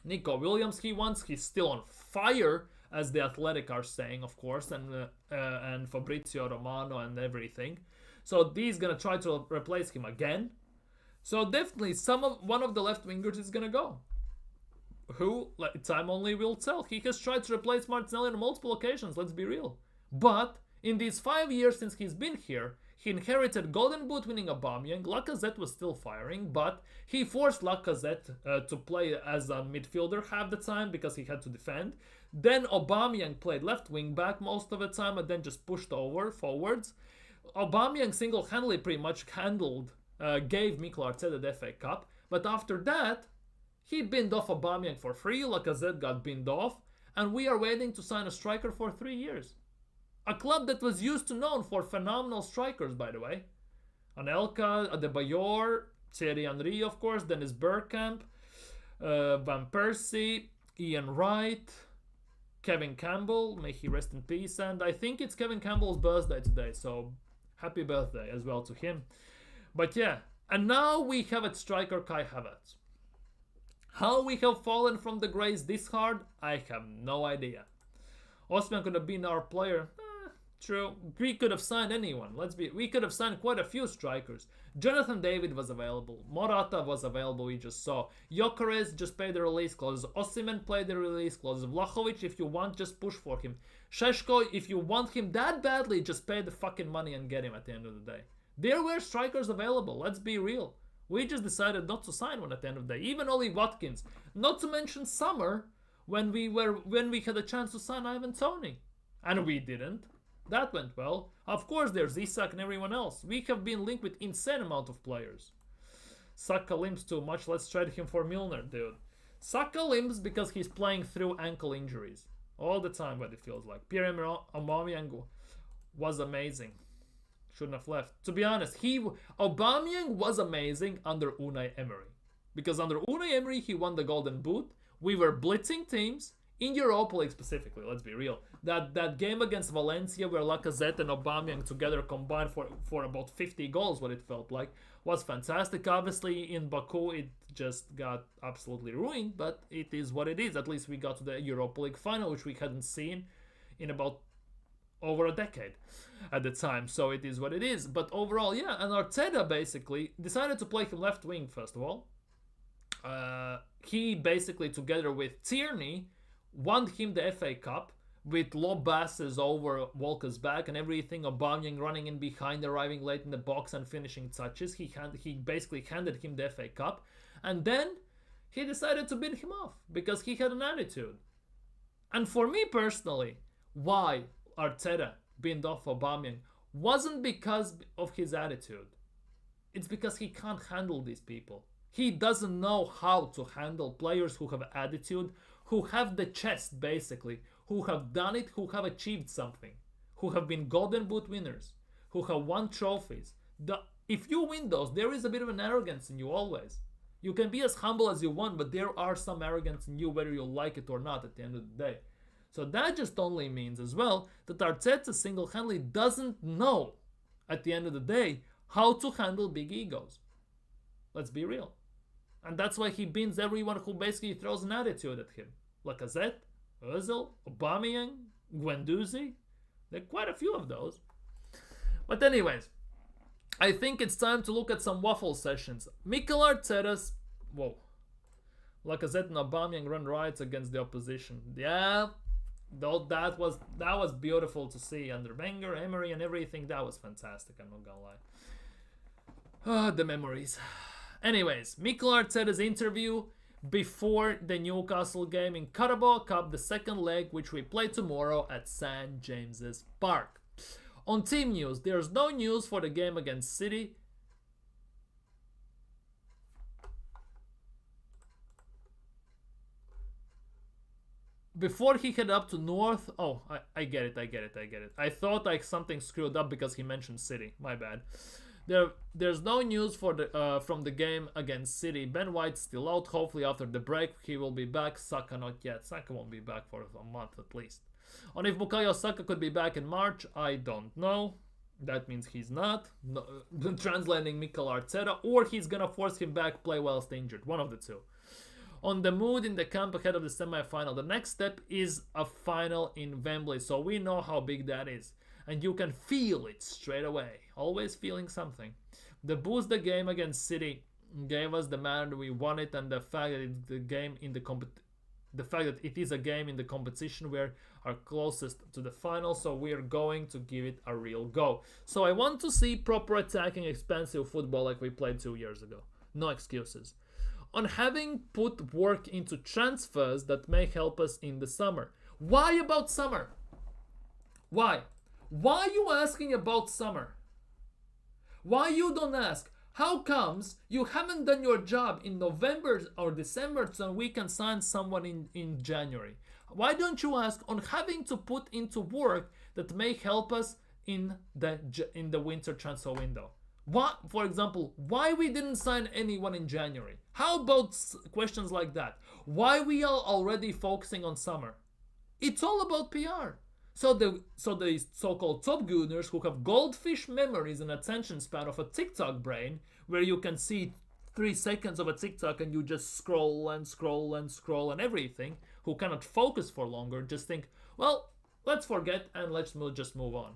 Speaker 2: Nico Williams. He's still on fire, as the Athletic are saying, of course, and Fabrizio Romano and everything. So he's gonna try to replace him again. So definitely one of the left wingers is gonna go. Who? Time only will tell. He has tried to replace Martinelli on multiple occasions, let's be real. But in these 5 years since he's been here, he inherited Golden Boot winning Aubameyang. Lacazette was still firing, but he forced Lacazette to play as a midfielder half the time because he had to defend. Then Aubameyang played left wing back most of the time and then just pushed over forwards. Aubameyang single-handedly pretty much gave Mikel Arteta the FA Cup. But after that, he binned off Aubameyang for free. Lacazette got binned off. And we are waiting to sign a striker for 3 years. A club that was used to known for phenomenal strikers, by the way. Anelka, Adebayor, Thierry Henry, of course, Dennis Bergkamp, Van Persie, Ian Wright, Kevin Campbell, may he rest in peace. And I think it's Kevin Campbell's birthday today, so happy birthday as well to him. But yeah, and now we have a striker Kai Havertz. How we have fallen from the grace this hard, I have no idea. Osman could have been our player. True. We could have signed anyone. We could have signed quite a few strikers. Jonathan David was available. Morata was available, we just saw. Gyökeres just paid the release clause. Osimhen played the release clause. Vlahovic, if you want, just push for him. Šeško, if you want him that badly, just pay the fucking money and get him at the end of the day. There were strikers available, let's be real. We just decided not to sign one at the end of the day. Even Ollie Watkins. Not to mention summer, when we had a chance to sign Ivan Toney. And we didn't. That went well. Of course, there's Isak and everyone else. We have been linked with insane amount of players. Saka limps too much. Let's trade him for Milner, dude. Saka limps because he's playing through ankle injuries all the time. What it feels like. Pierre-Emerick Aubameyang was amazing. Shouldn't have left. To be honest, Aubameyang was amazing under Unai Emery. Because under Unai Emery, he won the Golden Boot. We were blitzing teams in Europa League specifically. Let's be real. That game against Valencia, where Lacazette and Aubameyang together combined for about 50 goals, what it felt like, was fantastic. Obviously, in Baku, it just got absolutely ruined, but it is what it is. At least we got to the Europa League final, which we hadn't seen in about over a decade at the time, so it is what it is. But overall, yeah, and Arteta basically decided to play him left wing first of all. He basically, together with Tierney, won him the FA Cup with low passes over Walker's back and everything. Aubameyang running in behind, arriving late in the box and finishing touches. He basically handed him the FA Cup, and then he decided to bin him off because he had an attitude. And for me personally, why Arteta binned off Aubameyang wasn't because of his attitude. It's because he can't handle these people. He doesn't know how to handle players who have attitude, who have the chest basically, who have done it, who have achieved something, who have been Golden Boot winners, who have won trophies. If you win those, there is a bit of an arrogance in you always. You can be as humble as you want, but there are some arrogance in you whether you like it or not at the end of the day. So that just only means as well that Arteta single-handedly doesn't know at the end of the day how to handle big egos. Let's be real. And that's why he bins everyone who basically throws an attitude at him. Lacazette, Ozil, Aubameyang, Guendouzi. There are quite a few of those. But anyways, I think it's time to look at some waffle sessions. Mikel Arteta's... Whoa. Lacazette and Aubameyang run riots against the opposition. Yeah, though that was beautiful to see under Wenger, Emery and everything. That was fantastic, I'm not gonna lie. The memories. Anyways, Mikel Arteta's interview before the Newcastle game in Carabao Cup, the second leg, which we play tomorrow at St. James's Park. On team news, there's no news for the game against City. Before he head up to North... Oh, I get it. I thought like something screwed up because he mentioned City. My bad. There's no news for the from the game against City. Ben White's still out. Hopefully after the break he will be back. Saka not yet. Saka won't be back for a month at least. On if Bukayo Saka could be back in March, I don't know. That means he's not. No, translating Mikel Arteta, or he's gonna force him back, play whilst injured. One of the two. On the mood in the camp ahead of the semi-final, the next step is a final in Wembley, so we know how big that is. And you can feel it straight away. Always feeling something. The boost the game against City gave us the manner we won it, and the fact that it's the game in the fact that it is a game in the competition where are closest to the final, so we are going to give it a real go. So I want to see proper attacking, expansive football like we played 2 years ago. No excuses. On having put work into transfers that may help us in the summer. Why about summer? Why? Why are you asking about summer? Why you don't ask? How comes you haven't done your job in November or December so we can sign someone in January? Why don't you ask on having to put into work that may help us in the winter transfer window? What, for example, why we didn't sign anyone in January? How about questions like that? Why we are already focusing on summer? It's all about PR. So the so-called top gooners who have goldfish memories and attention span of a TikTok brain, where you can see 3 seconds of a TikTok and you just scroll and scroll and scroll and everything, who cannot focus for longer, just think, well, let's forget and let's just move on.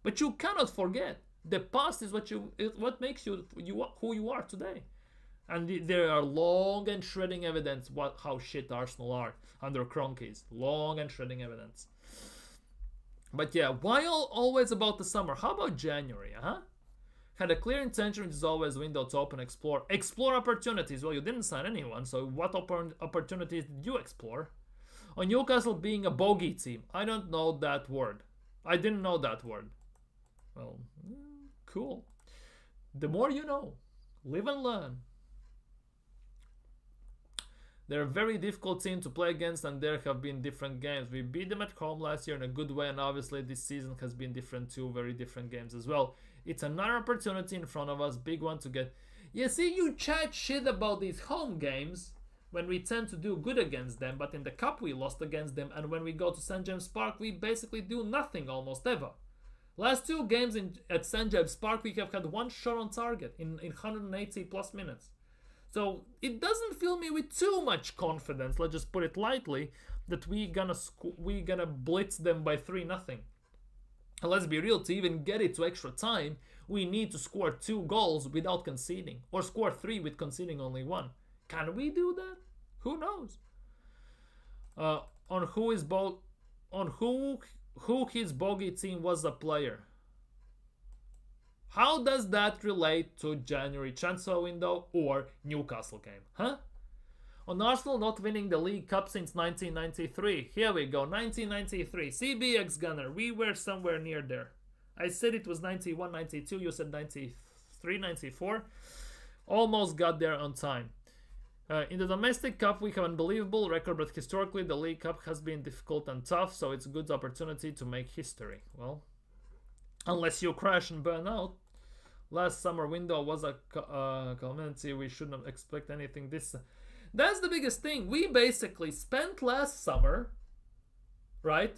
Speaker 2: But you cannot forget. The past is what makes you who you are today. And there are long and shredding evidence how shit Arsenal are under Kroenke's. Long and shredding evidence. But yeah, why always about the summer? How about January, huh? Had a clear intention, it is always window to open, explore opportunities. Well, you didn't sign anyone, so what opportunities did you explore? On Newcastle being a bogey team, I don't know that word. I didn't know that word. Well, cool. The more you know. Live and learn. They're a very difficult team to play against, and there have been different games. We beat them at home last year in a good way, and obviously this season has been different too, very different games as well. It's another opportunity in front of us, big one to get. You see, you chat shit about these home games when we tend to do good against them, but in the cup we lost against them, and when we go to St. James Park, we basically do nothing almost ever. Last two games at St. James Park, we have had one shot on target in 180 plus minutes. So it doesn't fill me with too much confidence, let's just put it lightly, that we gonna blitz them by 3-0. And let's be real, to even get it to extra time, we need to score 2 goals without conceding, or score 3 with conceding only 1. Can we do that? Who knows? On who his bogey team was a player. How does that relate to January transfer window or Newcastle game? Huh? On Arsenal not winning the League Cup since 1993. Here we go, 1993. CBX Gunner, we were somewhere near there. I said it was 91, 92, you said 93, 94. Almost got there on time. In the domestic cup, we have an unbelievable record, but historically the League Cup has been difficult and tough, so it's a good opportunity to make history. Well, unless you crash and burn out. Last summer window was a calamity. We shouldn't expect anything this. That's the biggest thing. We basically spent last summer, right,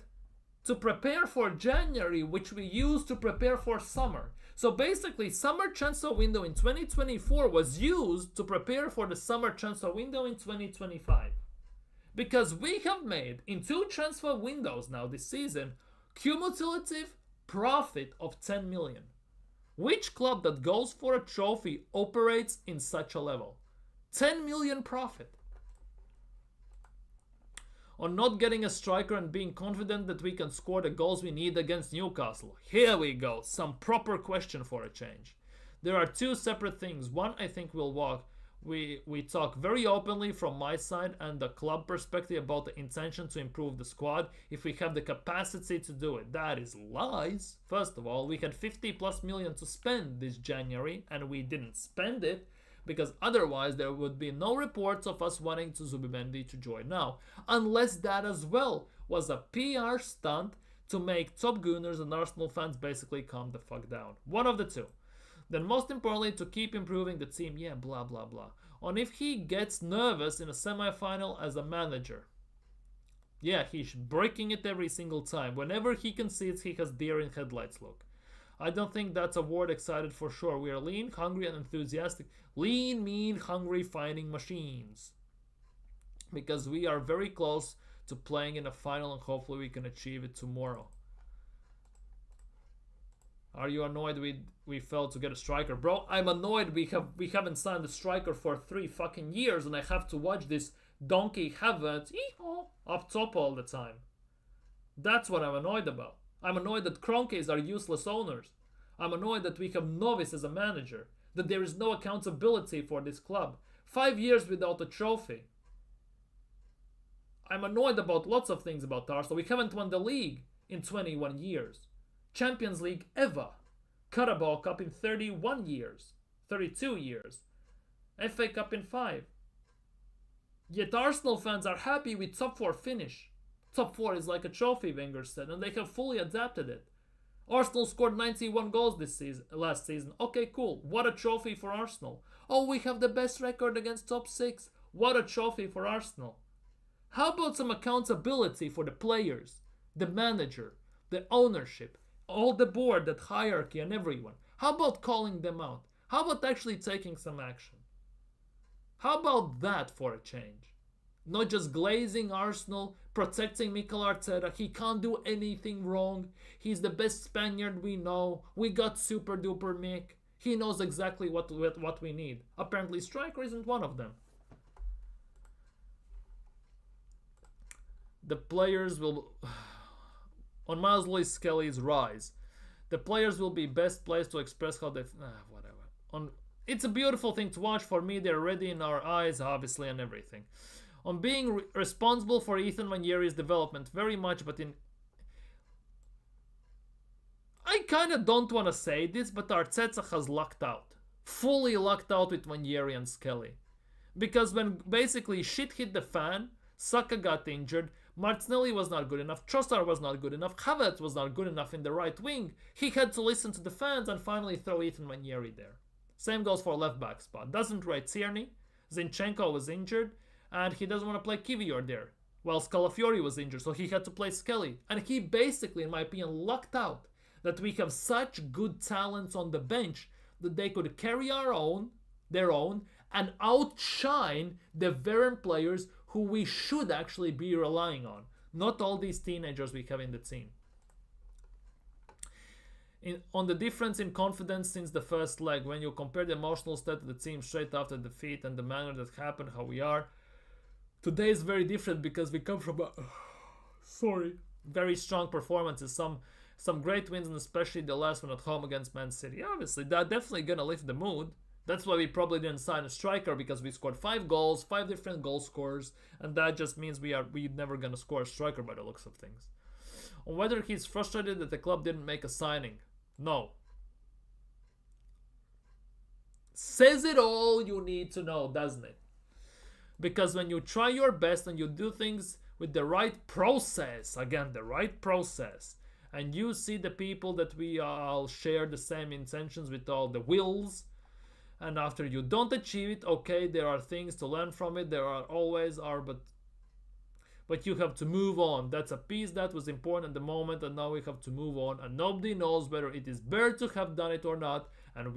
Speaker 2: to prepare for January, which we used to prepare for summer. So basically, summer transfer window in 2024 was used to prepare for the summer transfer window in 2025. Because we have made, in 2 transfer windows now this season, cumulative profit of 10 million. Which club that goes for a trophy operates in such a level? 10 million profit. On not getting a striker and being confident that we can score the goals we need against Newcastle. Here we go, some proper question for a change. There are 2 separate things. One, I think we'll walk. We talk very openly from my side and the club perspective about the intention to improve the squad if we have the capacity to do it. That is lies. First of all, we had 50 plus million to spend this January and we didn't spend it, because otherwise there would be no reports of us wanting to Zubimendi to join now, unless that as well was a PR stunt to make top Gunners and Arsenal fans basically calm the fuck down. One of the 2. Then most importantly, to keep improving the team, yeah, blah blah blah. On if he gets nervous in a semi-final as a manager. Yeah, he's breaking it every single time. Whenever he concedes, he has deer in headlights look. I don't think that's a word excited for sure. We are lean, hungry, and enthusiastic. Lean, mean, hungry fighting machines. Because we are very close to playing in a final and hopefully we can achieve it tomorrow. Are you annoyed we failed to get a striker? Bro, I'm annoyed we haven't signed a striker for 3 fucking years and I have to watch this donkey Havertz up top all the time. That's what I'm annoyed about. I'm annoyed that Kroenkes are useless owners. I'm annoyed that we have Novice as a manager. That there is no accountability for this club. 5 years without a trophy. I'm annoyed about lots of things about Arsenal. We haven't won the league in 21 years. Champions League ever. Carabao Cup in 31 years. 32 years. FA Cup in 5. Yet Arsenal fans are happy with top 4 finish. Top 4 is like a trophy, Wenger said, and they have fully adapted it. Arsenal scored 91 goals last season. Okay, cool. What a trophy for Arsenal. Oh, we have the best record against top 6. What a trophy for Arsenal. How about some accountability for the players, the manager, the ownership, all the board, that hierarchy and everyone? How about calling them out? How about actually taking some action? How about that for a change? Not just glazing Arsenal, protecting Mikel Arteta. He can't do anything wrong. He's the best Spaniard we know. We got super duper Mick. He knows exactly what we need. Apparently striker isn't one of them. The players will... On Miles Lewis Skelly's rise, the players will be best placed to express how they... whatever. It's a beautiful thing to watch. For me, they're ready in our eyes, obviously, and everything. On being responsible for Ethan Waneri's development, very much, but in... I kind of don't want to say this, but Arteta has lucked out. Fully lucked out with Waneri and Skelly. Because when basically shit hit the fan, Saka got injured, Martinelli was not good enough, Trossard was not good enough, Havertz was not good enough in the right wing. He had to listen to the fans and finally throw Ethan Manieri there. Same goes for left back spot. Doesn't rate Tierney. Zinchenko was injured, and he doesn't want to play Kivior there. While Scalafiori was injured, so he had to play Skelly. And he basically, in my opinion, lucked out that we have such good talents on the bench that they could carry their own, and outshine the veteran players who we should actually be relying on. Not all these teenagers we have in the team. On the difference in confidence since the first leg, when you compare the emotional state of the team straight after defeat and the manner that happened, how we are, today is very different because we come from very strong performances, some great wins, and especially the last one at home against Man City. Obviously, that definitely gonna lift the mood. That's why we probably didn't sign a striker, because we scored 5 goals, 5 different goal scorers, and that just means we're never gonna score a striker by the looks of things. On whether he's frustrated that the club didn't make a signing, no. Says it all you need to know, doesn't it? Because when you try your best and you do things with the right process, again, the right process, and you see the people that we all share the same intentions with, all the wills, and after you don't achieve it, okay, there are things to learn from it, there are always are, but you have to move on. That's a piece that was important at the moment, and now we have to move on, and nobody knows whether it is better to have done it or not, and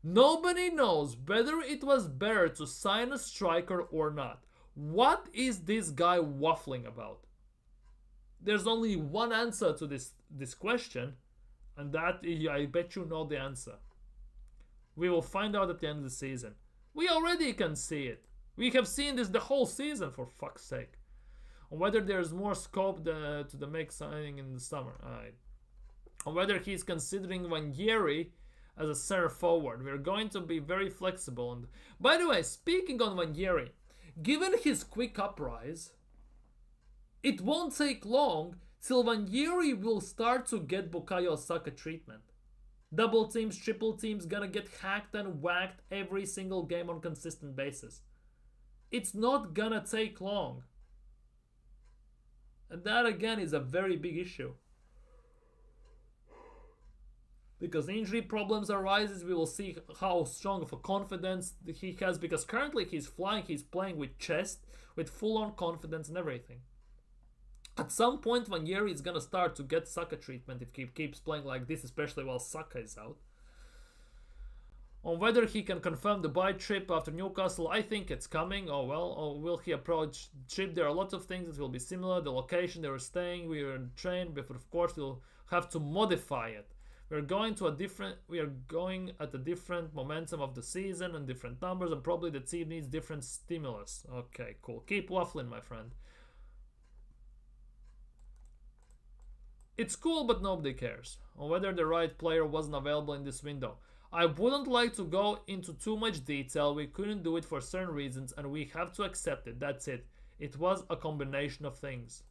Speaker 2: nobody knows whether it was better to sign a striker or not. What is this guy waffling about? There's only one answer to this question, and that I bet you know the answer. We will find out at the end of the season. We already can see it. We have seen this the whole season, for fuck's sake. On whether there's more scope to the make signing in the summer. On whether he's considering Wanyeri as a center forward. We're going to be very flexible. And by the way, speaking on Wanyeri, given his quick uprise, it won't take long till Wanyeri will start to get Bukayo Saka treatment. Double teams, triple teams, gonna get hacked and whacked every single game on consistent basis. It's not gonna take long. And that again is a very big issue. Because injury problems arises, we will see how strong of a confidence he has, because currently he's flying, he's playing with chest, with full-on confidence and everything. At some point, Wanyeri is gonna start to get Saka treatment if he keeps playing like this, especially while Saka is out. On whether he can confirm the Dubai trip after Newcastle, I think it's coming. Oh well. Or will he approach trip? There are a lot of things that will be similar. The location they were staying, we were in train, but of course we'll have to modify it. We are going at a different momentum of the season and different numbers, and probably the team needs different stimulus. Okay, cool. Keep waffling, my friend. It's cool, but nobody cares. On whether the right player wasn't available in this window. I wouldn't like to go into too much detail. We couldn't do it for certain reasons, and we have to accept it. That's it. It was a combination of things.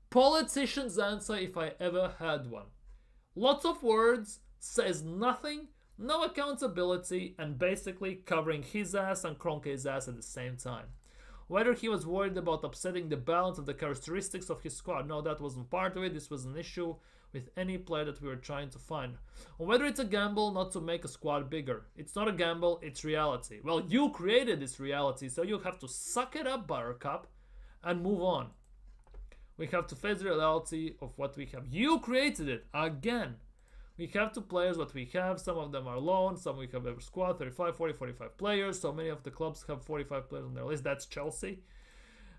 Speaker 2: Politician's answer if I ever had one. Lots of words, says nothing, no accountability, and basically covering his ass and Kroenke's ass at the same time. Whether he was worried about upsetting the balance of the characteristics of his squad, no, that wasn't part of it. This was an issue with any player that we were trying to find. Or whether it's a gamble not to make a squad bigger. It's not a gamble, it's reality. Well, you created this reality, so you have to suck it up, Buttercup, and move on. We have to face the reality of what we have. You created it, again. We have to players what we have. Some of them are loans, some we have a squad, 35, 40, 45 players. So many of the clubs have 45 players on their list. That's Chelsea.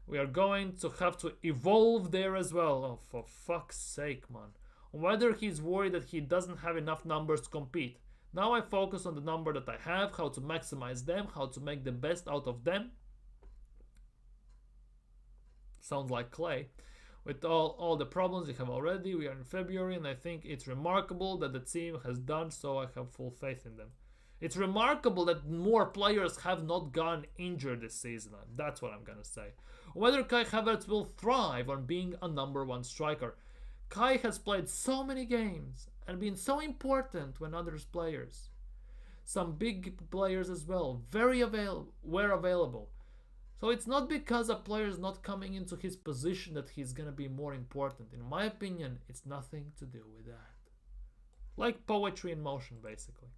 Speaker 2: We are going to have to evolve there as well. Oh, for fuck's sake, man. Whether he's worried that he doesn't have enough numbers to compete. Now I focus on the number that I have, how to maximize them, how to make the best out of them. Sounds like Clay. With all the problems we have already, we are in February, and I think it's remarkable that the team has done so. I have full faith in them. It's remarkable that more players have not gone injured this season. That's what I'm gonna say. Whether Kai Havertz will thrive on being a number one striker. Kai has played so many games and been so important when others players. some big players as well, were available. So it's not because a player is not coming into his position that he's gonna be more important. In my opinion, it's nothing to do with that. Like poetry in motion, basically.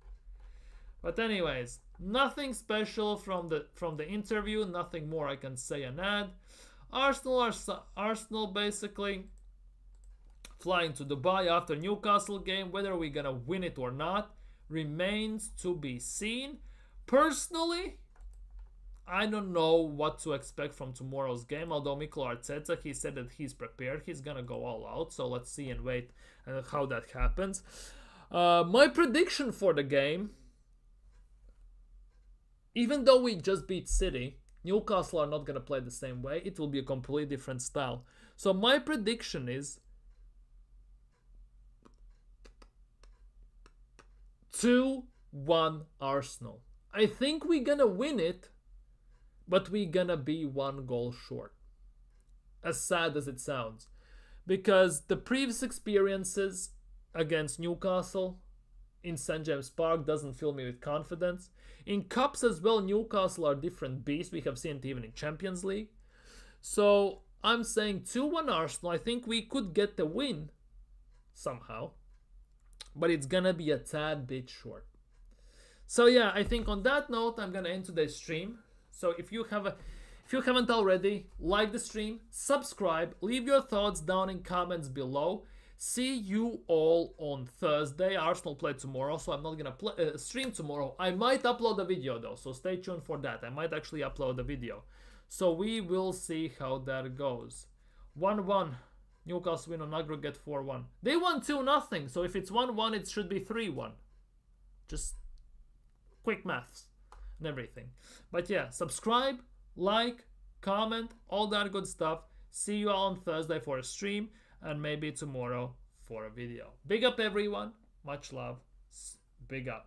Speaker 2: But anyways, nothing special from the interview. Nothing more I can say and add. Arsenal basically flying to Dubai after Newcastle game. Whether we're gonna win it or not remains to be seen. Personally, I don't know what to expect from tomorrow's game. Although Mikel Arteta, he said that he's prepared. He's gonna go all out. So let's see and wait how that happens. My prediction for the game, even though we just beat City, Newcastle are not going to play the same way. It will be a completely different style. So my prediction is 2-1 Arsenal. I think we're going to win it, but we're going to be 1 goal short. As sad as it sounds. Because the previous experiences against Newcastle in St. James Park doesn't fill me with confidence. In cups as well, Newcastle are different beasts. We have seen it even in Champions League. So I'm saying 2-1 Arsenal. I think we could get the win somehow, but it's gonna be a tad bit short. So yeah, I think on that note, I'm gonna end today's stream. So if you haven't already, like the stream, subscribe, leave your thoughts down in comments below. See you all on Thursday. Arsenal play tomorrow, so I'm not gonna stream tomorrow. I might upload a video though, so stay tuned for that. I might actually upload a video. So we will see how that goes. 1-1. Newcastle win on aggregate 4-1. They won 2-0, so if it's 1-1, it should be 3-1. Just quick maths and everything. But yeah, subscribe, like, comment, all that good stuff. See you all on Thursday for a stream. And maybe tomorrow for a video. Big up everyone. Much love. Big up.